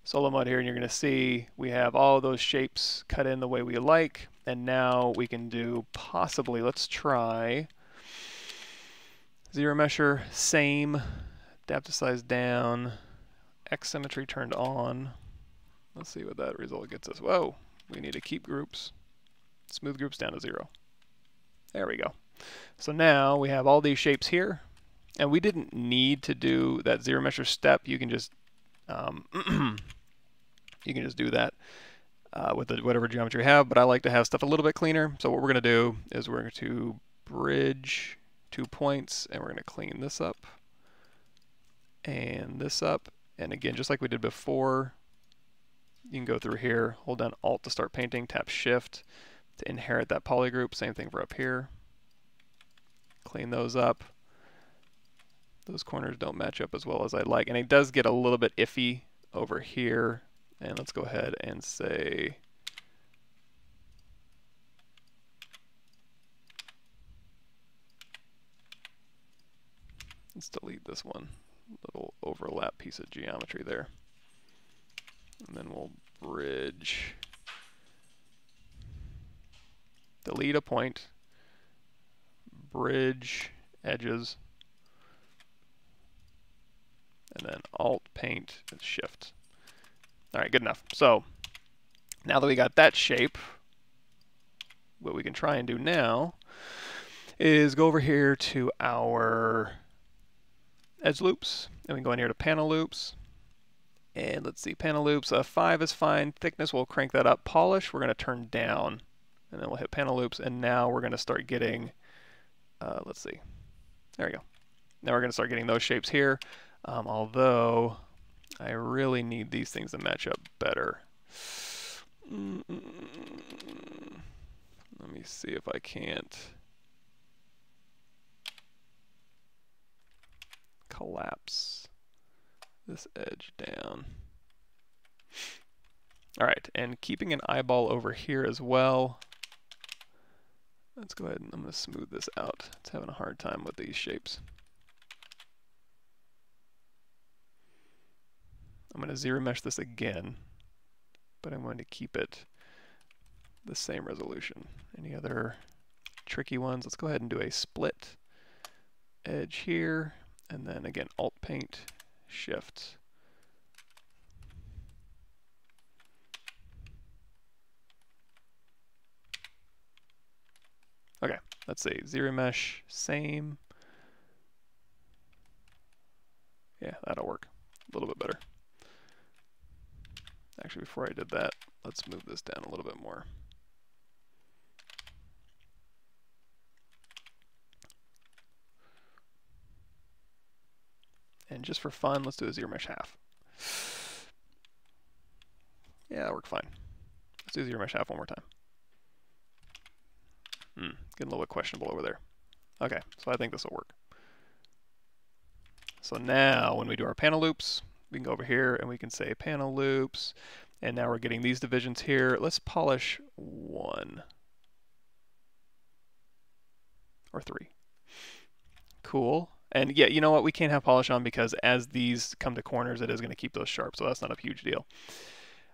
solo mode here, and you're going to see we have all of those shapes cut in the way we like. And now we can do possibly, let's try zero mesher, same, adaptive size down, X symmetry turned on. Let's see what that result gets us. Whoa, we need to keep groups, smooth groups down to 0. There we go. So now we have all these shapes here, and we didn't need to do that zero mesher step. You can just do that with whatever geometry you have, but I like to have stuff a little bit cleaner. So what we're going to do is we're going to bridge 2 points, and we're going to clean this up and this up. And again, just like we did before, you can go through here, hold down Alt to start painting, tap Shift to inherit that polygroup. Same thing for up here. Clean those up. Those corners don't match up as well as I like, and it does get a little bit iffy over here. And let's go ahead and say let's delete this one little overlap piece of geometry there. And then we'll bridge, delete a point, bridge edges, and then Alt, Paint, and Shift. All right, good enough. So now that we got that shape, what we can try and do now is go over here to our edge loops, and we can go in here to panel loops. And let's see, panel loops, 5 is fine. Thickness, we'll crank that up. Polish, we're going to turn down. And then we'll hit panel loops, and now we're going to start getting, let's see, There we go. Now we're going to start getting those shapes here, although I really need these things to match up better. Let me see if I can't collapse this edge down. All right, and keeping an eyeball over here as well. Let's go ahead and I'm going to smooth this out. It's having a hard time with these shapes. I'm going to zero mesh this again, but I'm going to keep it the same resolution. Any other tricky ones? Let's go ahead and do a split edge here, and then again, Alt Paint, Shift. Okay, let's see, zero mesh, same. Yeah, that'll work a little bit better. Actually, before I did that, let's move this down a little bit more. And just for fun, let's do a zero mesh half. Yeah, that worked fine. Let's do zero mesh half one more time. Getting a little bit questionable over there. Okay, so I think this will work. So now when we do our panel loops, we can go over here and we can say panel loops. And now we're getting these divisions here. Let's polish 1 or 3. Cool. And yeah, you know what? We can't have polish on because as these come to corners, it is going to keep those sharp. So that's not a huge deal.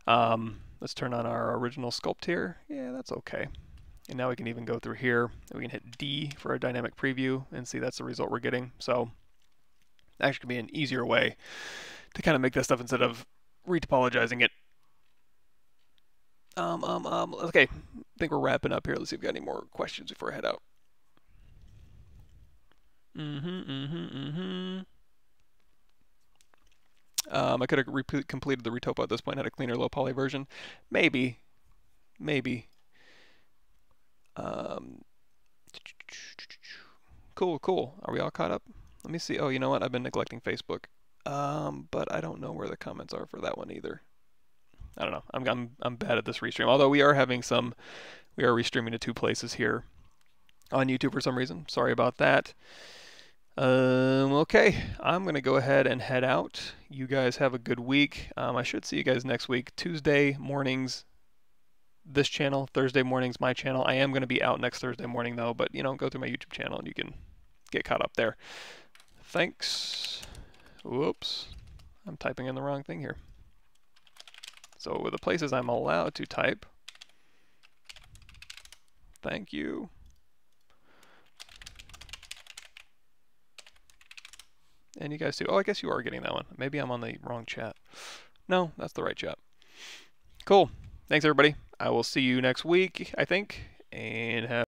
Let's turn on our original sculpt here. Yeah, that's okay. And now we can even go through here and we can hit D for a dynamic preview and see that's the result we're getting. So actually be an easier way to kind of make this stuff instead of retopologizing it. Okay, I think we're wrapping up here. Let's see if we got any more questions before I head out. I could have completed the retopo at this point, had a cleaner low poly version. Maybe. Cool. Are we all caught up? Let me see. Oh, you know what? I've been neglecting Facebook. But I don't know where the comments are for that one either. I don't know. I'm bad at this restream. Although we are restreaming to 2 places here on YouTube for some reason. Sorry about that. Okay, I'm gonna go ahead and head out. You guys have a good week. I should see you guys next week. Tuesday mornings, this channel. Thursday mornings, my channel. I am gonna be out next Thursday morning though, but you know, go through my YouTube channel and you can get caught up there. Thanks. Whoops, I'm typing in the wrong thing here. So with the places I'm allowed to type, thank you. And you guys too. Oh, I guess you are getting that one. Maybe I'm on the wrong chat. No, that's the right chat. Cool. Thanks, everybody. I will see you next week, I think, and have